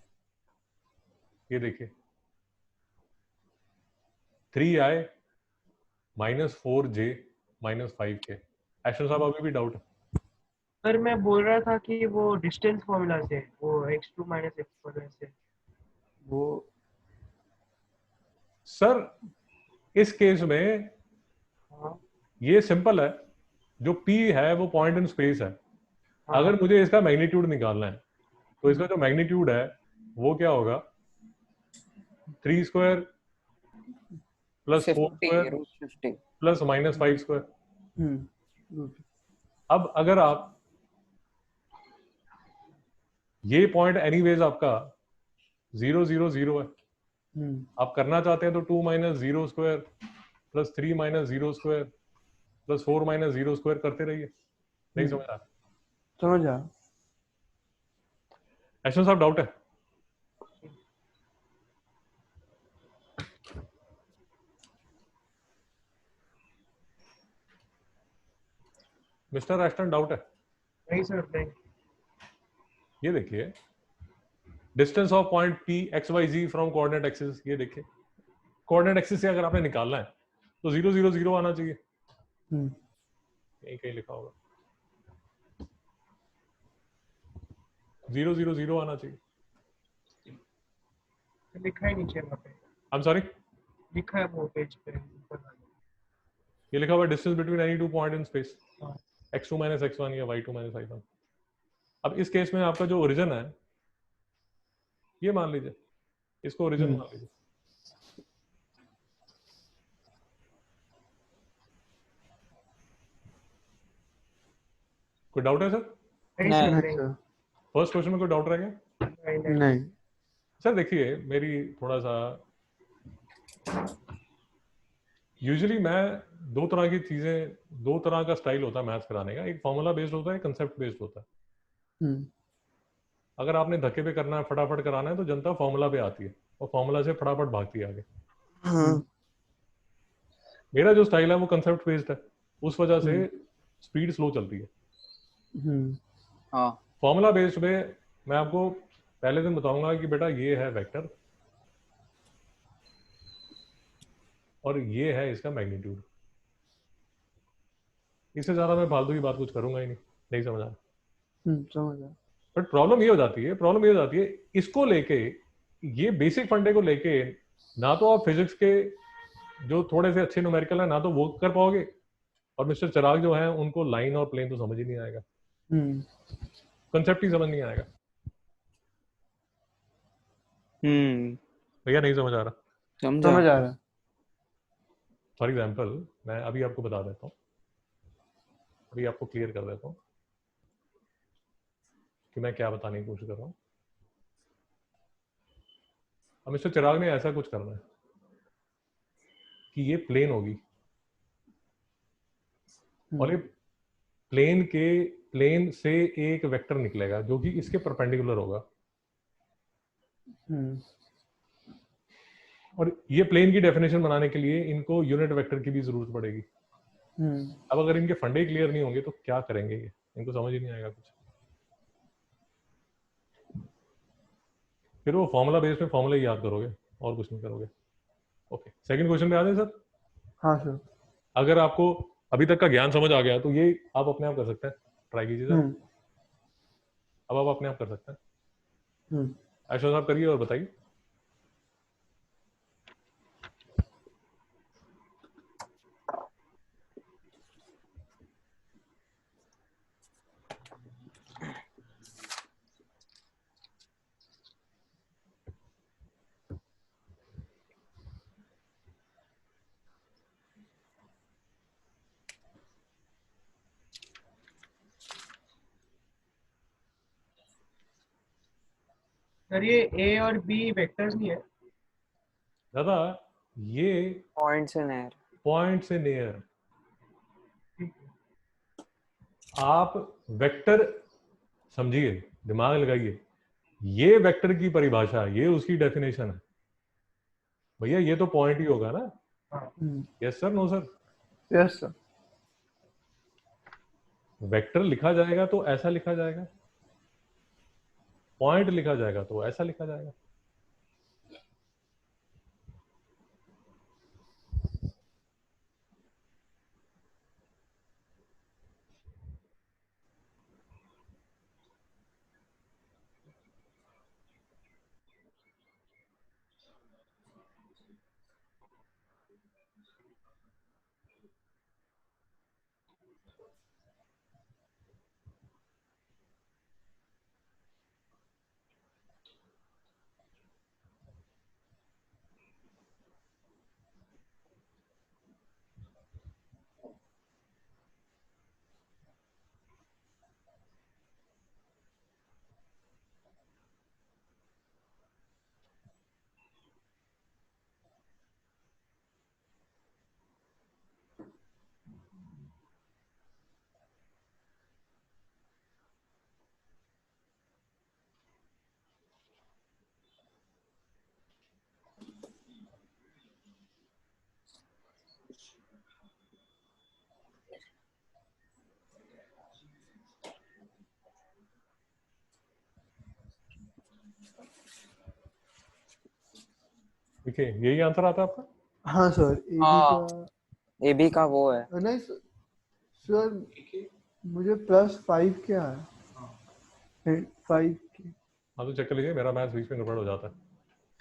ये देखिए 3i minus 4j minus 5k। एशन साहब अभी भी डाउट है? सर मैं बोल रहा था कि वो डिस्टेंस फॉर्मूला से, वो x2 माइनस x1 से। वो सर इस केस में हाँ ये सिंपल है, जो p है वो पॉइंट इन स्पेस है। हाँ। अगर मुझे इसका मैग्नीट्यूड निकालना है, तो इसका जो मैग्नीट्यूड है वो क्या होगा? 3 square plus 4 square 50 √50। Plus minus 5 square. Okay अब अगर आप ये पॉइंट एनीवेज आपका 0 0 0 है, आप करना चाहते हैं तो 2 minus 0 square plus 3 minus 0 square plus 4 minus 0 square करते रहिए। नहीं समझ आ? समझ आ एशन साहब डाउट है? मिस्टर एस्टन डाउट है? नहीं सर नहीं। ये देखिए distance of point P X Y Z from coordinate axis, ये देखिए कोऑर्डिनेट एक्सिस से अगर आपने निकालना है तो 0 0 0 आना चाहिए, यही कहीं लिखा होगा 0 0 0 आना चाहिए। लिखा ही नीचे वहाँ पे, आई एम सॉरी, लिखा है वो पेज पे ऊपर वाले। ये लिखा हुआ distance between any two point in space हाँ x2 माइनस x1 या y2 माइनस y1। अब इस केस में आपका जो ओरिजिन है, ये मान लीजिए, इसको ओरिजिन मान लीजिए। कोई डाउट है सर? नहीं नहीं। सर नहीं नहीं। सर फर्स्ट क्वेश्चन में कोई डाउट रह गया? नहीं नहीं। नहीं सर देखिए मेरी थोड़ा सा, यूजुअली मैं दो तरह की चीजें, दो तरह का स्टाइल होता है मैथ्स कराने का, एक फॉर्मूला बेस्ड होता है, कंसेप्ट बेस्ड होता है। अगर आपने धक्के पे करना है, फटाफट कराना है, तो जनता फॉर्मूला पे आती है और फॉर्मूला से फटाफट भागती है आगे। मेरा जो स्टाइल है वो कंसेप्ट बेस्ड है, उस वजह से स्पीड स्लो चलती है। हाँ। फॉर्मूला बेस्ड में मैं आपको पहले दिन बताऊंगा कि बेटा ये है वेक्टर और ये है इसका मैग्नीट्यूड। इससे ज्यादा मैं फालतू की बात कुछ करूंगा ही नहीं। नहीं समझा? समझ आ बट प्रॉब्लम ये हो जाती है, प्रॉब्लम ये हो जाती है इसको लेके, ये बेसिक फंडे को लेके, ना तो आप फिजिक्स के जो थोड़े से अच्छे न्यूमेरिकल है ना तो वो कर पाओगे, और मिस्टर चिराग जो है उनको लाइन और प्लेन तो समझ ही नहीं आएगा, कंसेप्ट ही समझ नहीं आएगा। भैया नहीं समझ आ रहा? समझा। समझ आ रहा फॉर एग्जाम्पल मैं अभी आपको बता देता हूँ, अभी आपको क्लियर कर देता हूँ कि मैं क्या बताने की कोशिश कर रहा हूँ। अब मिस्टर चिराग ने ऐसा कुछ करना है कि ये प्लेन होगी और ये प्लेन से एक वेक्टर निकलेगा जो कि इसके परपेंडिकुलर होगा, और ये प्लेन की डेफिनेशन बनाने के लिए इनको यूनिट वेक्टर की भी जरूरत पड़ेगी। अब अगर इनके फंडे क्लियर नहीं होंगे तो क्या करेंगे, ये इनको समझ ही नहीं आएगा कुछ। फिर वो फॉर्मूला बेस में फॉर्मूला ही याद करोगे और कुछ नहीं करोगे। ओके, सेकंड क्वेश्चन पे आ जाए सर। हाँ सर। अगर आपको अभी तक का ज्ञान समझ आ गया तो ये आप अपने आप कर सकते हैं, ट्राई कीजिए सर। अब आप अपने आप कर सकते हैं। ऐशा साहब करिए और बताइए। सर ये ए और बी वेक्टर्स नहीं है? दादा ये पॉइंट से नेर। पॉइंट से नियर, आप वेक्टर समझिए, दिमाग लगाइए, ये वेक्टर की परिभाषा, ये उसकी डेफिनेशन है भैया, ये तो पॉइंट ही होगा ना। Yes sir, no sir? Yes sir. Vector लिखा जाएगा तो ऐसा लिखा जाएगा, पॉइंट लिखा जाएगा तो ऐसा लिखा जाएगा। ठीक है, यही आंसर आता है आपका? हाँ सर। ए बी का वो है। नहीं सर, मुझे +5 क्या है? 5 हाँ तो चेक कर लीजिए, मेरा मैथ्स बीच में गड़बड़ हो जाता है।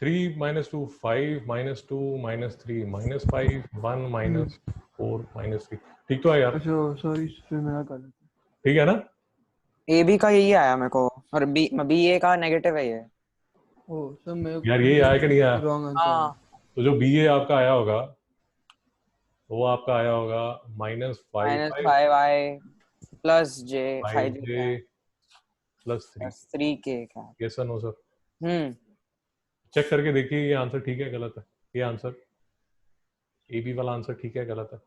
3 - 2 5 - 2 - 3 -5 1 -4 -3, ठीक तो है यार? अच्छा सॉरी, फिर मेरा गलत है। ठीक है ना? ए बी का यही आया मेरे को, और बी ए का नेगेटिव है ये। ओ सर, मेरे यार यही आया कि नहीं आया? Wrong answer. हाँ, तो जो बी ए आपका आया होगा वो आपका आया होगा -5 -5 आई प्लस जे 5 5j +3। +3 के क्या? Yes sir, no sir? Hmm. Check करके देखिए ये आंसर ठीक है गलत है। ये आंसर ए बी वाला आंसर ठीक है गलत है?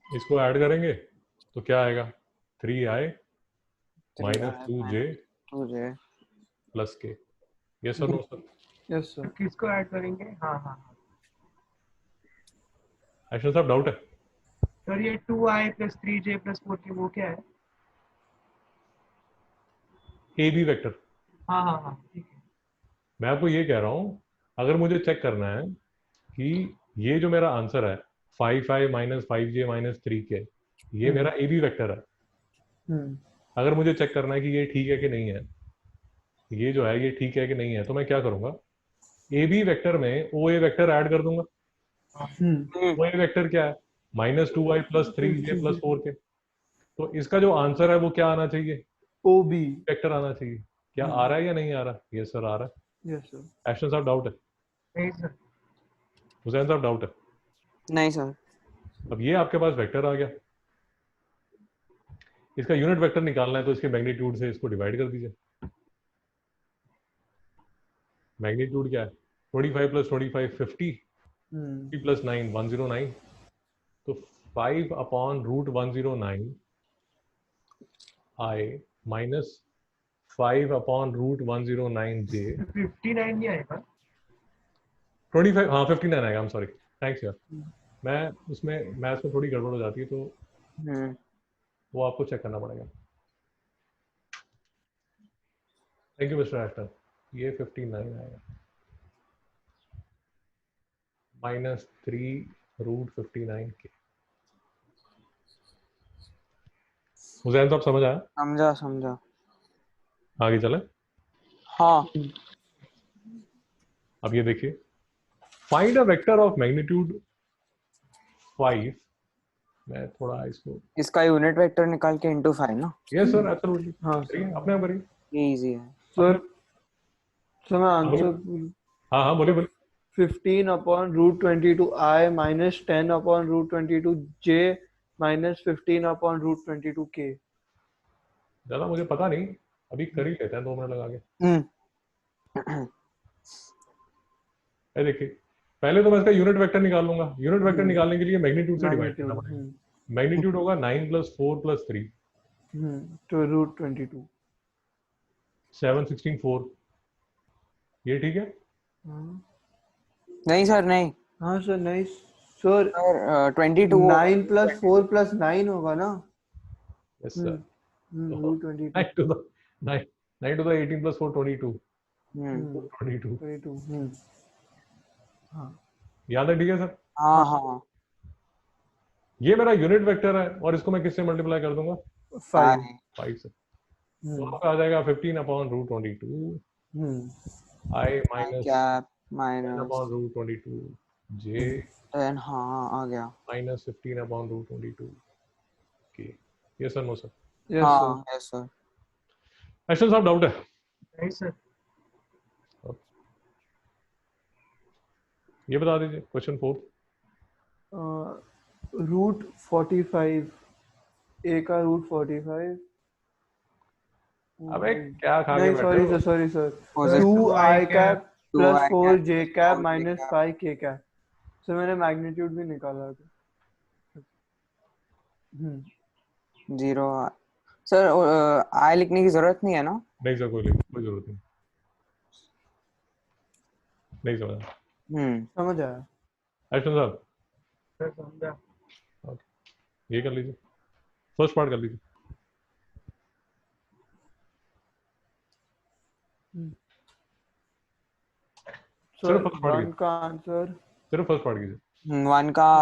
इसको ऐड करेंगे तो क्या आएगा? 3i -2j 2J +k। Yes sir, no sir? Yes sir. किसको ऐड करेंगे? हाँ हाँ हाँ एक्शन साहब डाउट है? सर ये 2i + 3j + 4k वो क्या है? A B vector. हाँ हाँ हाँ ठीक है। मैं आपको ये कह रहा हूं, अगर मुझे चेक करना है कि ये जो मेरा आंसर है 5i -5j -3k, ये मेरा ए बी वेक्टर है। अगर मुझे चेक करना है कि ये ठीक है कि नहीं है, ये जो है ये ठीक है कि नहीं है, तो मैं क्या करूंगा, ए बी वेक्टर में ओ ए वेक्टर ऐड कर दूंगा। ओ ए वेक्टर क्या है? -2i + 3j + 4k। तो इसका जो आंसर है वो क्या आना चाहिए? ओ बी। वेक्टर आना चाहिए। क्या आ रहा है या नहीं आ रहा? यस सर, आ रहा है। Yes sir. एक्शन साहब डाउट है? नहीं सर। हुसैन साहब डाउट है? नहीं सर। अब ये आपके पास वेक्टर आ गया, इसका यूनिट वेक्टर निकालना है तो इसके मैग्नीट्यूड से इसको डिवाइड कर दीजिए। मैग्नीट्यूड क्या है? 25 प्लस 25 50, 3 प्लस 9 109, तो 5 अपॉन रूट 109 आई माइनस 5 अपॉन रूट 109 जे। 59 नहीं आएगा? 25, हाँ 59 आएगा। आई एम सॉरी, थैंक्स यार, मैं उसमें मैथ्स में थोड़ी गड़बड़ हो जाती है तो वो आपको चेक करना पड़ेगा। Thank you mister Aston. ये 59 आएगा -3 √59 के। हुसैन साहब समझ आया? समझा समझा। आगे चले। हाँ। अब ये देखिए, find a vector of magnitude 5। मैं थोड़ा इसको, इसका यूनिट वेक्टर निकाल के इंटू 5 ना। यस सर एब्सोल्युटली, हाँ करिए सर। अपने आप करिए। ये इजी है। सर सर मैं हाँ बोलिए। आंसर हाँ हाँ बोलिए बोलिए। 15 upon root 22 i minus 10 upon root 22 J minus 15 upon root 22 के। ज्यादा मुझे पता नहीं, अभी कर ही लेते हैं 2 मिनट लगा के। ये देखिए, पहले तो मैं इसका यूनिट वेक्टर निकाल लूंगा। यूनिट वेक्टर निकालने के लिए मैग्नीट्यूड से डिवाइड करना मैग्नीट्यूड। पड़ेगा। मैग्नीट्यूड होगा 9 प्लस 4 प्लस 3, तो रूट 22। 7 16 4। ये ठीक है? नहीं सर नहीं हाँ सर। नहीं सर, सर 22 9 प्लस 4 प्लस 9 होगा ना। Yes sir. Root 22। 9 to the 9 9 to the 18 plus 4 22 22। 22। हाँ याद है? ठीक है सर। हाँ हाँ ये मेरा यूनिट वेक्टर है और इसको मैं किससे मल्टीप्लाई कर दूंगा? 5। 5 से। तो आपका आ जाएगा 15 upon root 22 i minus cap 10 minus upon root 22 j 10। हाँ आ गया। माइनस 15 अपॉन रूट 22 के। ये sir, no sir? Yes sir. हाँ यस सर। एक्शन साहब डाउट है? नहीं सर। ये बता दीजिए क्वेश्चन 4। रूट 45 ए का रूट 45। अबे क्या खा के नहीं बैठे हो? Sorry sir Positive 2 I cap 2 plus i 4 cap J cap 4 j minus cap 5 के कैप। सर मैंने मैग्नीट्यूड भी निकाला था। 0 सर आई लिखने की जरूरत नहीं है ना। नहीं सर, कोई जरूरत नहीं। नहीं समझा समझ आया। एक्शन साहब? सर समझा। ये कर लीजिए, फर्स्ट पार्ट कर लीजिए। सिर्फ सर फर्स्ट पार्ट 1 कीजिए, का आंसर सिर्फ फर्स्ट पार्ट कीजिए। 1 का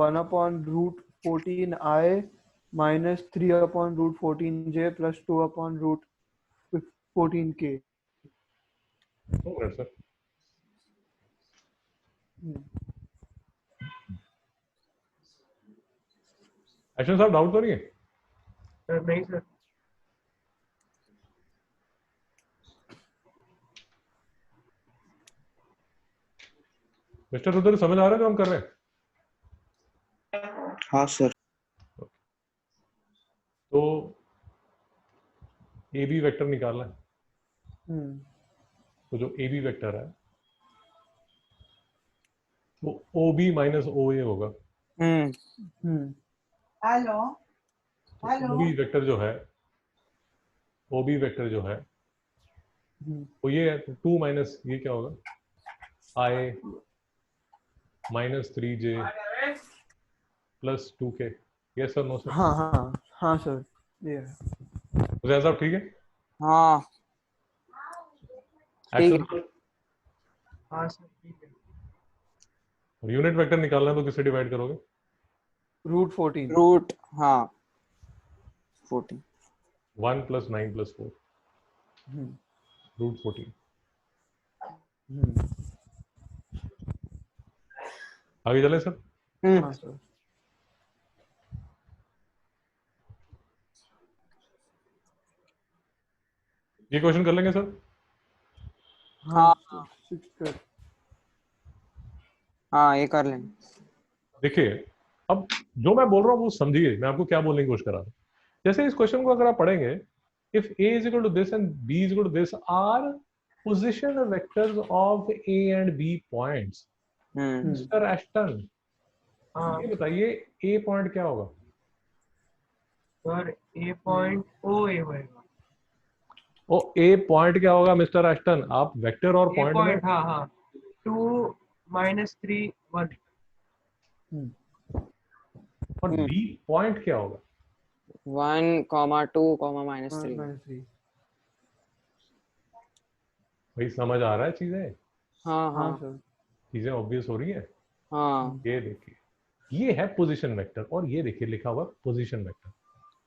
1 अपॉन रूट 14 आई माइनस 3 अपॉन रूट 14 जे प्लस 2 अपॉन रूट 14 के। 2 मिनट सर। एक्शन साहब डाउट तो नहीं है? सर नहीं सर। मिस्टर रुद्र समझ आ रहा है जो हम कर रहे हैं? हाँ सर। तो ए बी वेक्टर निकालना है। तो जो ए बी वेक्टर है वो ओ बी माइनस ओ ए होगा। हेलो ओ बी वेक्टर जो है, ओ बी वेक्टर जो है वो ये है। तो 2 माइनस ये क्या होगा? आई माइनस 3 जे plus 2 k. Yes sir, no sir? हाँ हाँ हाँ सर। ये है। हुसैन साहब ठीक है? हाँ ठीक एक्शन है। हाँ सर ठीक है। यूनिट वेक्टर निकालना है तो किससे डिवाइड करोगे? रूट 14। रूट हाँ 14 1 प्लस 9 प्लस 4 रूट 14। आगे चले सर। हाँ सर। ये क्वेश्चन कर लेंगे सर? हाँ 6 कर। हाँ ये कर लेंगे। देखिए, अब जो मैं बोल रहा हूँ वो समझिए, मैं आपको क्या बोलने की कोशिश कर रहा हूँ। जैसे इस क्वेश्चन को अगर आप पढ़ेंगे, if a is equal to this and b is equal to this are position vectors of a and b points. Mister Aston, हाँ ये बताइए a पॉइंट क्या होगा? सर ए पॉइंट ओ ए होएगा। ओ a पॉइंट क्या होगा मिस्टर एस्टन? आप वेक्टर और ए पॉइंट में, पॉइंट हाँ हाँ 2 -3 1 और b पॉइंट क्या होगा? 1, 2, -3। -3। भाई समझ आ रहा है चीजें? हाँ हाँ हाँ सर। चीजें ऑब्वियस हो रही है? हाँ। ये देखिए, ये है पोजीशन वेक्टर, और ये देखिए लिखा हुआ पोजीशन वेक्टर।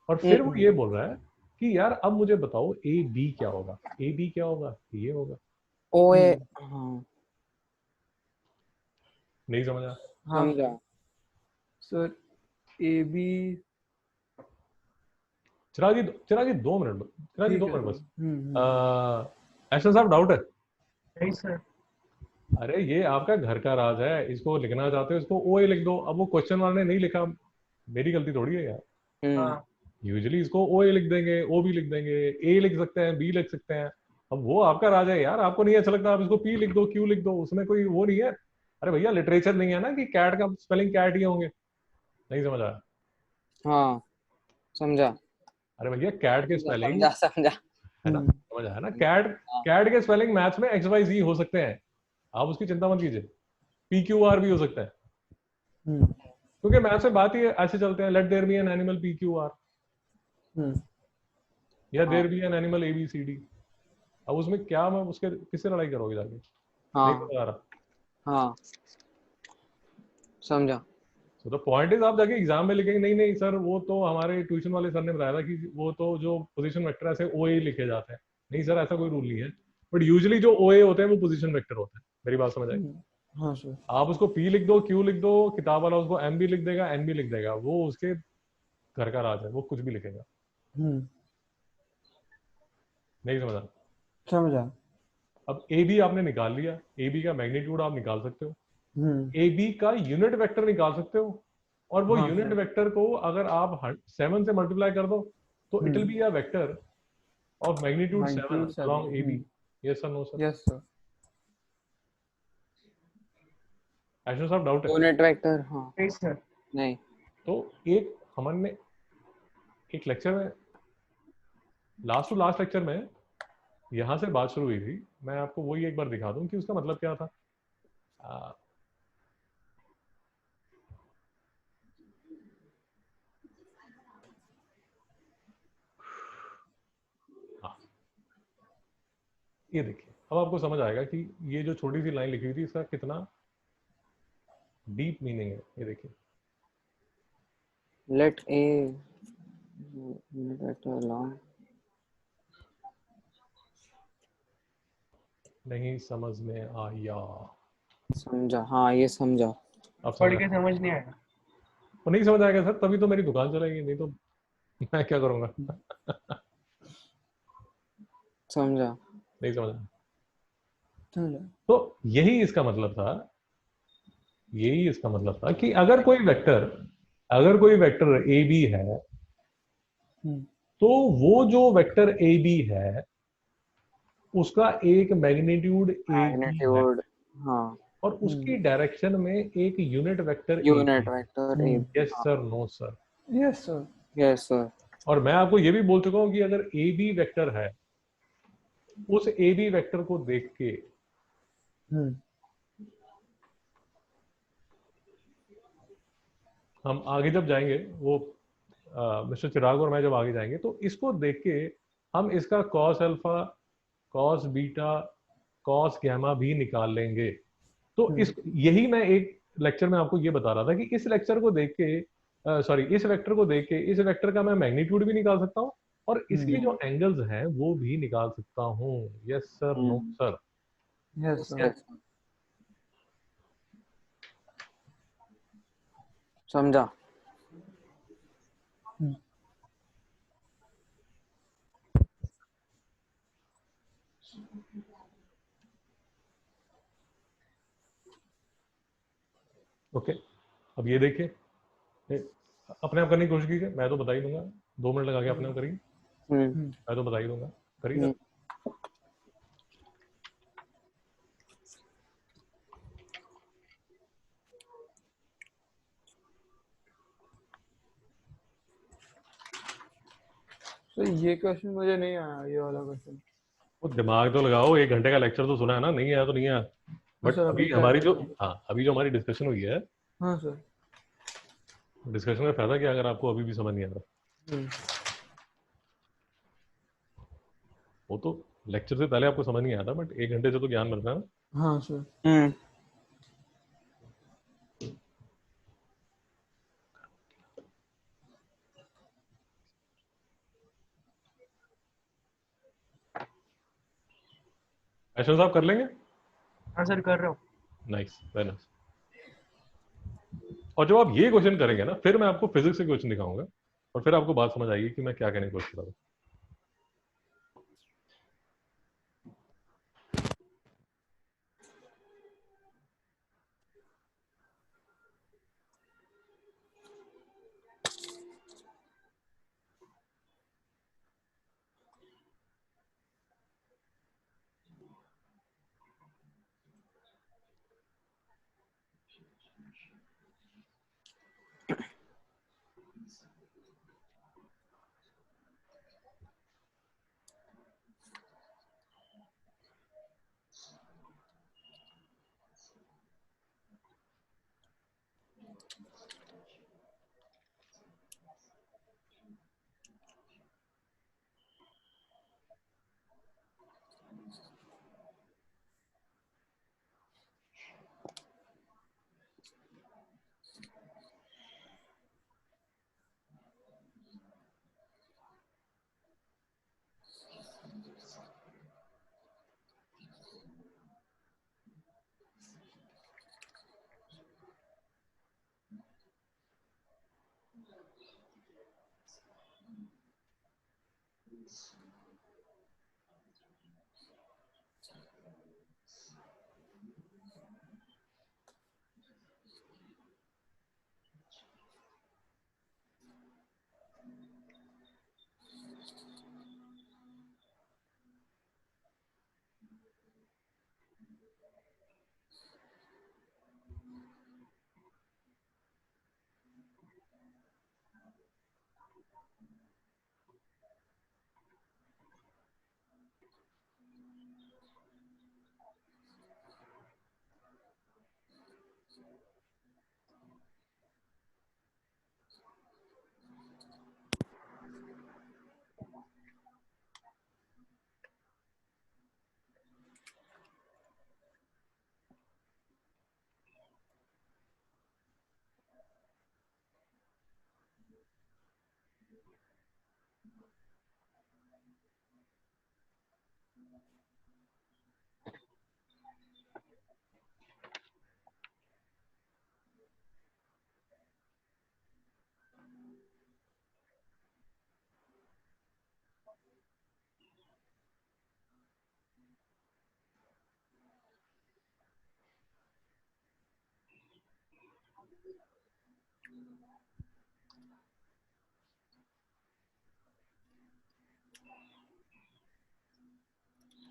और फिर वो ये बोल रहा है कि यार अब मुझे बताओ ए बी क्या होगा? ए बी क्या होगा? ये होगा। ओए हाँ नहीं समझा? हाँ समझा। Sir. A B. Chirag ji, Chirag ji 2 minute, Chirag ji ठीक 2 मिनट है बस। सर। एशन साहब डाउट है? नहीं सर। अरे ये आपका घर का राज है, इसको लिखना चाहते हो इसको ओ ए लिख दो। अब वो क्वेश्चन वाले ने नहीं लिखा, मेरी गलती थोड़ी है यार। हाँ यूजुअली इसको ओ ए लिख देंगे, ओ बी लिख देंगे, ए लिख सकते हैं, बी लिख सकते हैं। अब वो आपका राज है यार, आपको नहीं अच्छा लगता आप इसको पी लिख दो, क्यू लिख दो, उसमें कोई वो नहीं है। अरे भैया लिटरेचर नहीं है ना कि कैट का स्पेलिंग कैट ही होंगे। नहीं समझ आया? हाँ समझा अरे भैया कैट के स्पेलिंग, समझा समझा। है ना, समझ आया ना? कैट, हाँ कैट के स्पेलिंग मैथ्स में एक्स वाई जी हो सकते हैं, आप उसकी चिंता मत कीजिए। पी क्यू आर भी हो सकता है, क्योंकि मैथ्स में बात ही ऐसे चलते हैं, let there be an animal P Q R, या हाँ there be an animal A B C D. अब उसमें क्या, मैं उसके किससे लड़ाई करोगे जाके? नहीं हाँ समझ आ रहा? हाँ समझा। तो द पॉइंट इज, आप जाके एग्जाम में लिखेंगे नहीं नहीं सर वो तो हमारे ट्यूशन वाले सर ने बताया था कि वो तो जो पोजीशन वेक्टर ऐसे ओ ए लिखे जाते हैं। नहीं सर, ऐसा कोई रूल नहीं है, बट यूजुअली जो ओ ए होते हैं वो पोजीशन वेक्टर होते हैं। मेरी बात समझ आई? हाँ सर। आप उसको पी लिख दो, क्यू लिख दो, किताब वाला उसको एम भी लिख देगा, एन भी लिख देगा, वो उसके घर का राज है, वो कुछ भी लिखेगा। नहीं समझा? समझा। अब ए बी आपने निकाल लिया, ए बी का मैग्नीट्यूड आप निकाल सकते हो, ए बी का यूनिट वेक्टर निकाल सकते हो, और वो हाँ यूनिट सर। वेक्टर को अगर आप 7 से मल्टीप्लाई कर दो तो it will be a vector of magnitude 7 -7। Along A B. Yes sir, no sir? Yes sir. ऐसा सब डाउट है? यूनिट वेक्टर हाँ। नहीं सर। नहीं तो एक हमने एक लेक्चर में, लास्ट टू लास्ट लेक्चर में यहां से बात शुरू हुई थी, मैं आपको वही एक बार दिखा दूं कि उसका मतलब क्या था। आ, हाँ, ये देखिए, अब आपको समझ आएगा कि ये जो छोटी सी लाइन लिखी हुई थी इसका कितना डीप मीनिंग है। ये देखिए, late a unit vector along. नहीं समझ में आया? समझा हाँ ये समझा। अब पढ़ समझ के आया? समझ नहीं आया। वो नहीं समझ आएगा सर, तभी तो मेरी दुकान चलेगी, नहीं तो मैं क्या करूंगा? समझा। नहीं समझ आया? समझा। तो यही इसका मतलब था कि अगर कोई वेक्टर ए बी है, तो वो जो वेक्टर ए बी है उसका एक मैग्नीट्यूड ए बी है, मैग्नीट्यूड हाँ। और उसकी डायरेक्शन में एक unit vector A B unit है। Vector A. Yes sir, no sir? Yes sir. Yes sir. और मैं आपको ये भी बोल चुका हूं कि अगर ए बी वेक्टर है, उस ए बी वेक्टर को देख के हम आगे जब जाएंगे, वो मिस्टर चिराग और मैं जब आगे जाएंगे तो इसको देख के हम इसका cos alpha, cos beta, cos gamma भी निकाल लेंगे। तो इस यही मैं एक लेक्चर में आपको ये बता रहा था कि इस लेक्चर को देख के, सॉरी इस वेक्टर को देख के इस वेक्टर का मैं मैग्नीट्यूड भी निकाल सकता हूँ, और इसके जो एंगल्स हैं वो भी निकाल सकता हूँ। Yes sir, no sir? Yes sir. समझा। ओके, अब ये देखिए, अपने आप करने की कोशिश कीजिए, मैं तो बता ही दूंगा, 2 मिनट लगा के अपने आप करिए, मैं तो बता ही दूंगा, करिए सर। तो ये क्वेश्चन मुझे नहीं आया, ये वाला क्वेश्चन। वो दिमाग तो लगाओ, 1 घंटे का लेक्चर तो सुना है ना, नहीं आया तो नहीं आया। हाँ बट सर, अभी अभी का हमारी है। जो, हाँ अभी जो हमारी डिस्कशन हुई है, हाँ सर। डिस्कशन में फायदा क्या अगर आपको अभी भी समझ नहीं आ रहा। वो तो लेक्चर से पहले आपको समझ नहीं आया था, बट 1 घंटे से तो ज्ञान मिल रहा है ना। हाँ सर। क्वेश्चन आप कर लेंगे? हाँ सर कर रहा हूँ। Nice, very nice. और जब आप ये क्वेश्चन करेंगे ना, फिर मैं आपको फिजिक्स के क्वेश्चन दिखाऊंगा, और फिर आपको बात समझ आएगी कि मैं क्या कहने की कोशिश कर रहा हूँ।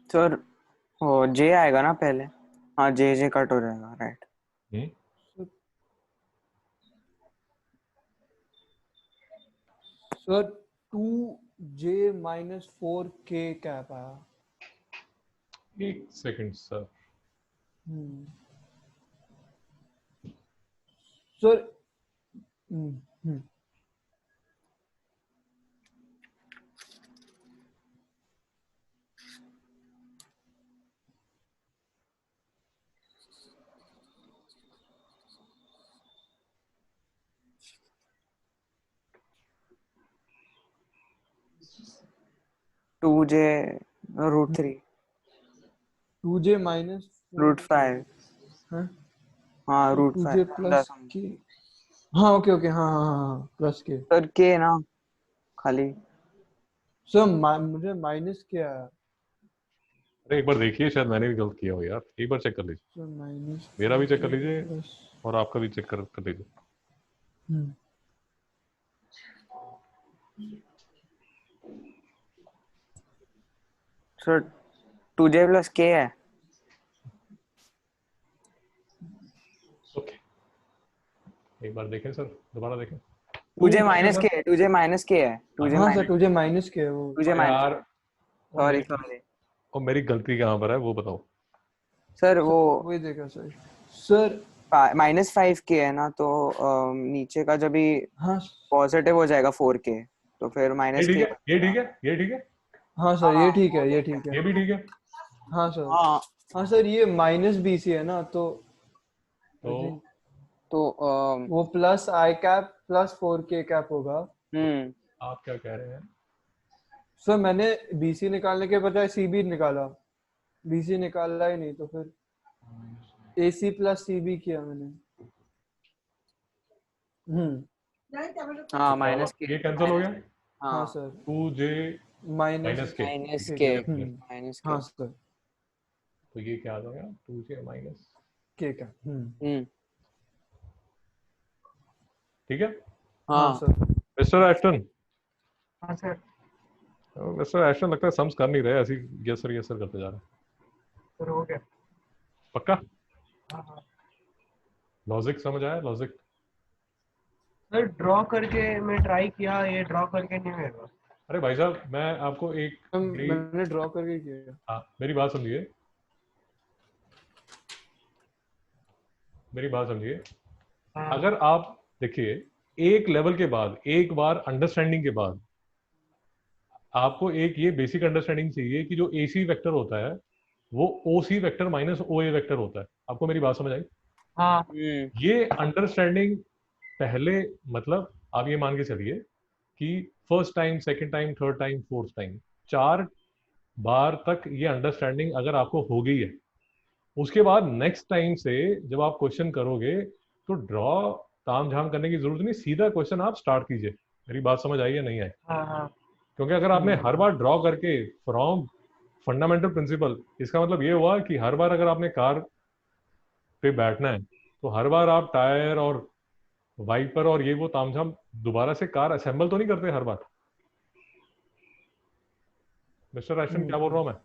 सर वो जे आएगा ना पहले? हाँ, जे जे कट हो जाएगा, राइट? सर 2J-4K कैप आया। 1 second sir. Sir 2J √3 2J-4K। √5। हाँ, तो √5 2J प्लस के। हाँ ओके ओके, हाँ हाँ हाँ हाँ, प्लस के। सर के ना खाली। सर मुझे माइनस के आया। एक बार देखिए, शायद मैंने भी गलत किया हो यार, एक बार चेक कर लीजिए। सर माइनस मेरा भी चेक कर लीजिए और आपका भी चेक कर लीजिए। सर 2j प्लस k है। ओके, एक बार देखें सर, दोबारा देखें। 2j माइनस k है, 2j माइनस k है, 2j हाँ sir minus 2j minus k है वो 2j माइनस। यार सॉरी सॉरी और मेरी गलती कहाँ पर है वो बताओ। सर, वो वही देखा सर। सर -5k है ना, तो नीचे का जब भी हाँ पॉजिटिव हो जाएगा 4k, तो फिर ये माइनस ठीक k। है, ये ठीक है, ये ठीक है, हाँ सर ये ठीक है, ये ठीक है। ये भी ठीक है। हाँ सर। हाँ, हाँ सर ये माइनस BC है ना, तो I तो think तो वो plus I cap plus 4K cap होगा। आप क्या कह रहे हैं? सर मैंने BC निकालने के बजाय CB निकाला, BC निकाला ही नहीं, तो फिर AC प्लस CB किया मैंने। हाँ माइनस k। ये कैंसिल हो गया। हाँ हाँ सर 2j माइनस के माइनस K k हम्म, माइनस हाँ k। सर तो ये क्या आ जाएगा, 2j माइनस, K कैप ठीक है। हाँ हाँ सर। मिस्टर एस्टन, हाँ सर। मिस्टर एस्टन लगता है सम्स कर नहीं रहे, ऐसी यस सर करते जा रहे हैं। सर हो गया। पक्का? हाँ हाँ लॉजिक समझ आया? लॉजिक सर, ड्रॉ करके मैं ट्राई किया, ये ड्रॉ करके नहीं होगा। अरे भाई साहब, मैं आपको एक मैंने ड्रॉ करके किया। हाँ, मेरी बात समझिए, मेरी बात समझिए। हाँ अगर आप देखिए, एक लेवल के बाद, एक बार अंडरस्टैंडिंग के बाद, आपको एक ये बेसिक अंडरस्टैंडिंग चाहिए कि जो AC वेक्टर होता है वो OC vector minus OA vector होता है। आपको मेरी बात समझ आई? हाँ ये अंडरस्टैंडिंग पहले, मतलब आप ये मान के चलिए कि first time, second time, third time, fourth time, 4 बार तक ये अंडरस्टैंडिंग अगर आपको हो गई है, उसके बाद नेक्स्ट टाइम से जब आप क्वेश्चन करोगे तो ड्रॉ ताम झाम करने की जरूरत नहीं, सीधा क्वेश्चन आप स्टार्ट कीजिए। मेरी बात समझ आई या नहीं आई? हाँ हाँ क्योंकि अगर आपने हर बार ड्रॉ करके फ्रॉम फंडामेंटल प्रिंसिपल, इसका मतलब ये हुआ कि हर बार अगर आपने कार पे बैठना है तो हर बार आप टायर और वाइपर और ये वो तामझाम दोबारा से कार असेंबल तो नहीं करते हर बार। मिस्टर एशन, क्या बोल रहा हूँ मैं?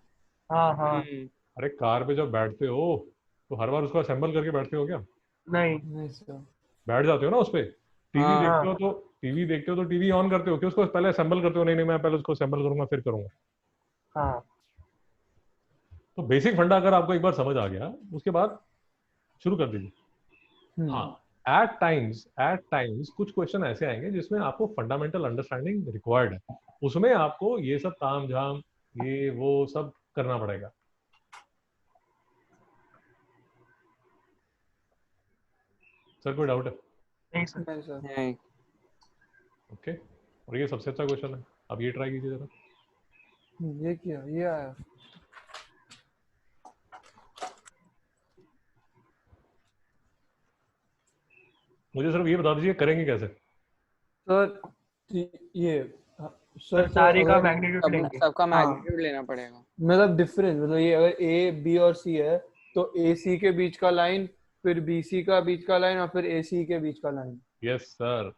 हाँ हाँ। अरे कार पे जब बैठते हो तो हर बार उसको असेंबल करके बैठते हो क्या? नहीं। नहीं सर। बैठ जाते हो ना उस पे। टीवी हाँ देखते हाँ हो तो टीवी देखते हो तो टीवी ऑन करते हो कि उसको पहले असेंबल करते हो? नहीं नहीं, मैं पहले उसको असेंबल करूंगा फिर करूंगा। हाँ तो बेसिक फंडा अगर आपको एक बार समझ आ गया, उसके बाद शुरू कर दीजिए। हाँ, एट टाइम्स कुछ क्वेश्चन ऐसे आएंगे जिसमें आपको फंडामेंटल अंडरस्टैंडिंग रिक्वायर्ड है, उसमें आपको ये सब ताम झाम ये वो सब करना पड़ेगा। सर कोई डाउट है? नहीं सर। नहीं सर। नहीं। ओके, और ये सबसे अच्छा क्वेश्चन है, अब ये ट्राई कीजिए जरा। ये किया, ये आया। मुझे सिर्फ ये बता दीजिए करेंगे कैसे। सर ये सर सर सारे का अगर मैग्नीट्यूड लेंगे। सबका हाँ मैग्नीट्यूड लेना पड़ेगा। मतलब डिफरेंस, मतलब ये अगर A B और C है तो AC के बीच का लाइन, फिर BC का बीच का लाइन, और फिर AC के बीच का लाइन। यस सर,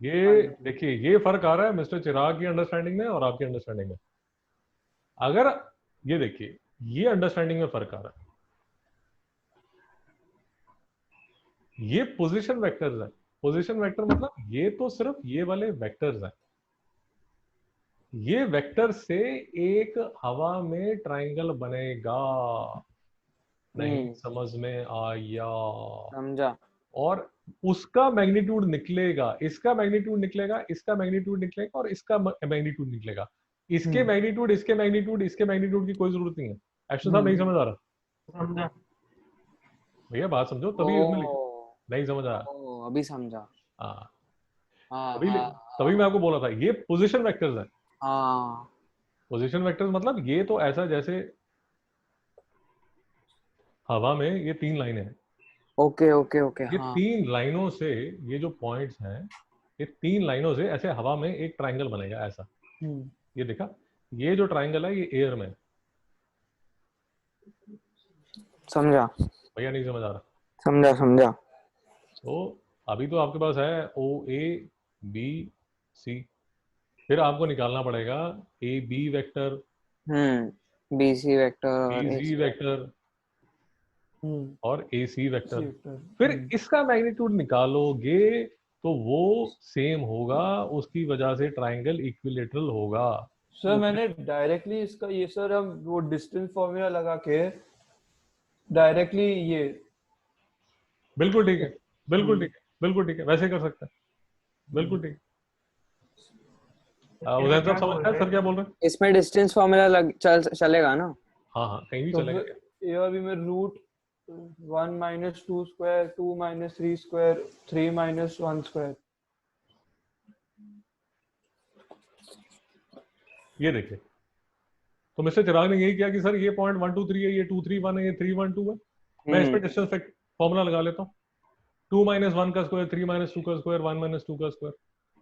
ये देखिए ये फर्क आ रहा है मिस्टर चिराग की अंडरस्टैंडिंग में और आपकी अंडरस्टैंडिंग में। अगर ये देखिए, ये अंडरस्टैंडिंग में फर्क आ रहा है, ये पोजीशन वेक्टर्स है। पोजीशन वेक्टर मतलब ये तो सिर्फ ये वाले वेक्टर्स हैं, ये वेक्टर से एक हवा में ट्रायंगल बनेगा। नहीं समझ में आया? समझा। और उसका मैग्नीट्यूड निकलेगा, इसका मैग्नीट्यूड निकलेगा, इसका मैग्नीट्यूड निकलेगा और इसका मैग्नीट्यूड निकलेगा। इसके मैग्नीट्यूड, इसके मैग्नीट्यूड, इसके मैग्नीट्यूड की कोई जरूरत नहीं है। एक्शन साहब नहीं समझ आ रहा? समझा। भैया बात समझो तभी इसमें लिखो। ओ नहीं समझ आया? अभी समझा। हाँ, हाँ तभी हाँ तभी मैं आपको बोला था ये पोजीशन वेक्टर्स है। हाँ। पोजीशन वेक्टर्स मतलब ये तो ऐसा जैसे हवा में ये 3 लाइनें हैं, ओके ओके ओके। ये हाँ 3 लाइनों से, ये जो पॉइंट्स हैं, ये 3 लाइनों से ऐसे हवा में एक ट्रायंगल बनेगा ऐसा। ये देखा, ये जो ट्रायंगल है ये एयर में है। समझा भैया नहीं समझ आ रहा? समझा समझा। तो अभी तो आपके पास है ओ ए बी सी, फिर आपको निकालना पड़ेगा A B vector, B C vector और B A C C. Vector हम्म और ए सी वेक्टर। वेक्टर। फिर इसका मैग्नीट्यूड निकालोगे तो वो सेम होगा, उसकी वजह से ट्राइंगल इक्विलेटरल होगा। सर मैंने डायरेक्टली इसका ये सर हम वो डिस्टेंस फॉर्मूला लगा के डायरेक्टली ये बिल्कुल ठीक है, बिल्कुल ठीक है, बिल्कुल ठीक है, वैसे कर सकते हैं, बिल्कुल ठीक है। उदयन साहब क्या समझ बोल रहे हैं रहे सर क्या बोल रहे हैं? इसमें डिस्टेंस फॉर्मूला चलेगा ना? हाँ हाँ, कहीं भी तो चलेगा। फिर ए और बी में root 1 minus 2 square 2 minus 3 square 3 minus 1 square. ये देखिए, तो मिस्टर चिराग ने यही किया कि सर ये पॉइंट 1 2 3 है, ये 2 3 1 है, ये 3 1 2 है, मैं इस पर डिस्टेंस फॉर्मूला लगा लेता हूँ। 2 माइनस 1 का स्क्वायर 3 माइनस 2 का स्क्वायर 1 माइनस 2 का स्क्वायर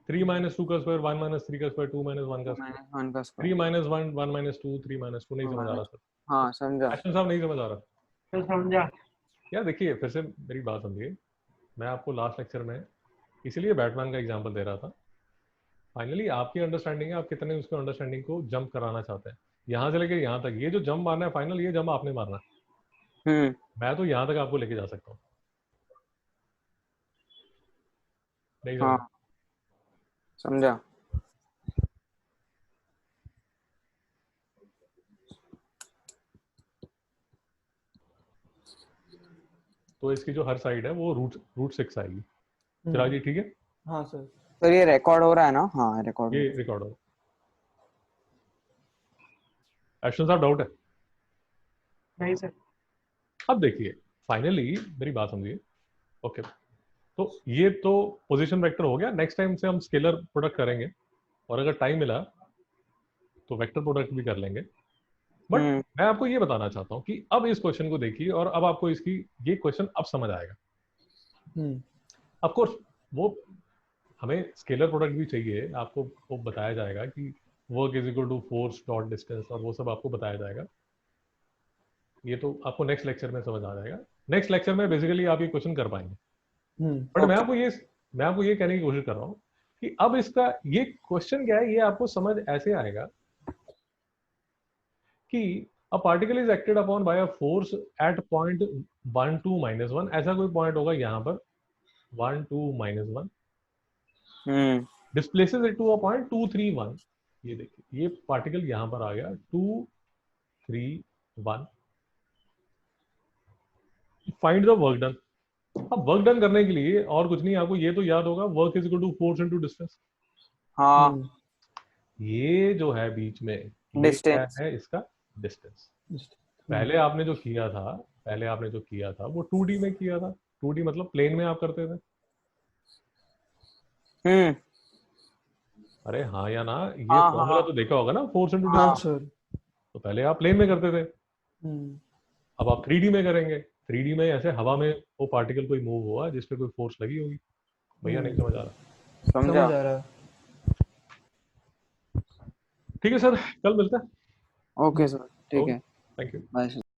3 माइनस 2 का स्क्वायर 1 माइनस 3 का स्क्वायर 2 माइनस 1 का स्क्वायर माइनस 1 का 3 स्क्वायर। Minus 1 1 minus 2 3 minus 2। नहीं समझ आ रहा सर? हाँ समझा। एक्शन साहब नहीं समझ आ रहा? तो समझा। यार देखिए, फिर से मेरी बात समझिए, मैं आपको लास्ट लेक्चर में इसीलिए बैटमैन का एग्जांपल दे रहा था। फाइनली आपकी अंडरस्टैंडिंग है, आप कितने उसको अंडरस्टैंडिंग को जंप कराना चाहते हैं, यहाँ से लेकर यहाँ तक। ये जो जंप मारना है फाइनल, ये जंप आपने मारना है। मैं तो यहाँ तक आपको लेके जा सकता हूँ। नहीं हाँ समझ? समझा। तो इसकी जो हर साइड है वो रूट 6 आएगी। चिराग जी ठीक है? हाँ सर। तो ये रिकॉर्ड हो रहा है ना? हाँ रिकॉर्ड। ये रिकॉर्ड हो। एक्शन साहब डाउट है? नहीं सर। अब देखिए, फाइनली मेरी बात समझिए। ओके, तो ये तो पोजीशन वेक्टर हो गया। नेक्स्ट टाइम से हम स्केलर प्रोडक्ट करेंगे, और अगर टाइम मिला तो वेक्टर प्रोडक्ट भी कर लेंगे। बट मैं आपको ये बताना चाहता हूँ कि अब इस क्वेश्चन को देखिए, और अब आपको इसकी ये क्वेश्चन अब समझ आएगा। ऑफ कोर्स वो हमें स्केलर प्रोडक्ट भी चाहिए, आपको वो बताया जाएगा कि work is equal to force dot distance, और वो सब आपको बताया जाएगा। ये तो आपको नेक्स्ट लेक्चर में समझ आ जाएगा। नेक्स्ट लेक्चर में बेसिकली आप ये क्वेश्चन कर पाएंगे। बट मैं आपको ये कहने की कोशिश कर रहा हूँ कि अब इसका ये क्वेश्चन क्या है, ये आपको समझ ऐसे आएगा कि a particle is acted upon bye a force at point 1 2 -1। ऐसा कोई पॉइंट होगा यहाँ पर 1 2 -1, displaces it to a point 2 3 1। ये देखिए, ये पार्टिकल यहाँ पर आ गया 2 3 1। Find the work done. अब वर्क डन करने के लिए और कुछ नहीं, आपको ये तो याद होगा, work is equal to force into distance. हाँ ये जो है बीच में, ये क्या डिस्टेंस। है? इसका डिस्टेंस। पहले आपने जो किया था वो 2D में किया था। 2D मतलब प्लेन में आप करते थे। अरे हाँ या ना? ये हाँ फॉर्मूला हाँ तो देखा होगा ना, फोर्स इनटू हाँ डिस्टेंस। सर। तो पहले आप प्लेन में करते थे, अब आप 3D में करेंगे। 3D में ऐसे हवा में वो पार्टिकल कोई मूव हुआ जिस पे कोई फोर्स लगी होगी। भैया नहीं समझ आ रहा? समझ समझा। आ रहा है। ठीक है सर, कल मिलते हैं। ओके सर ठीक है। Thank you. Bye sir.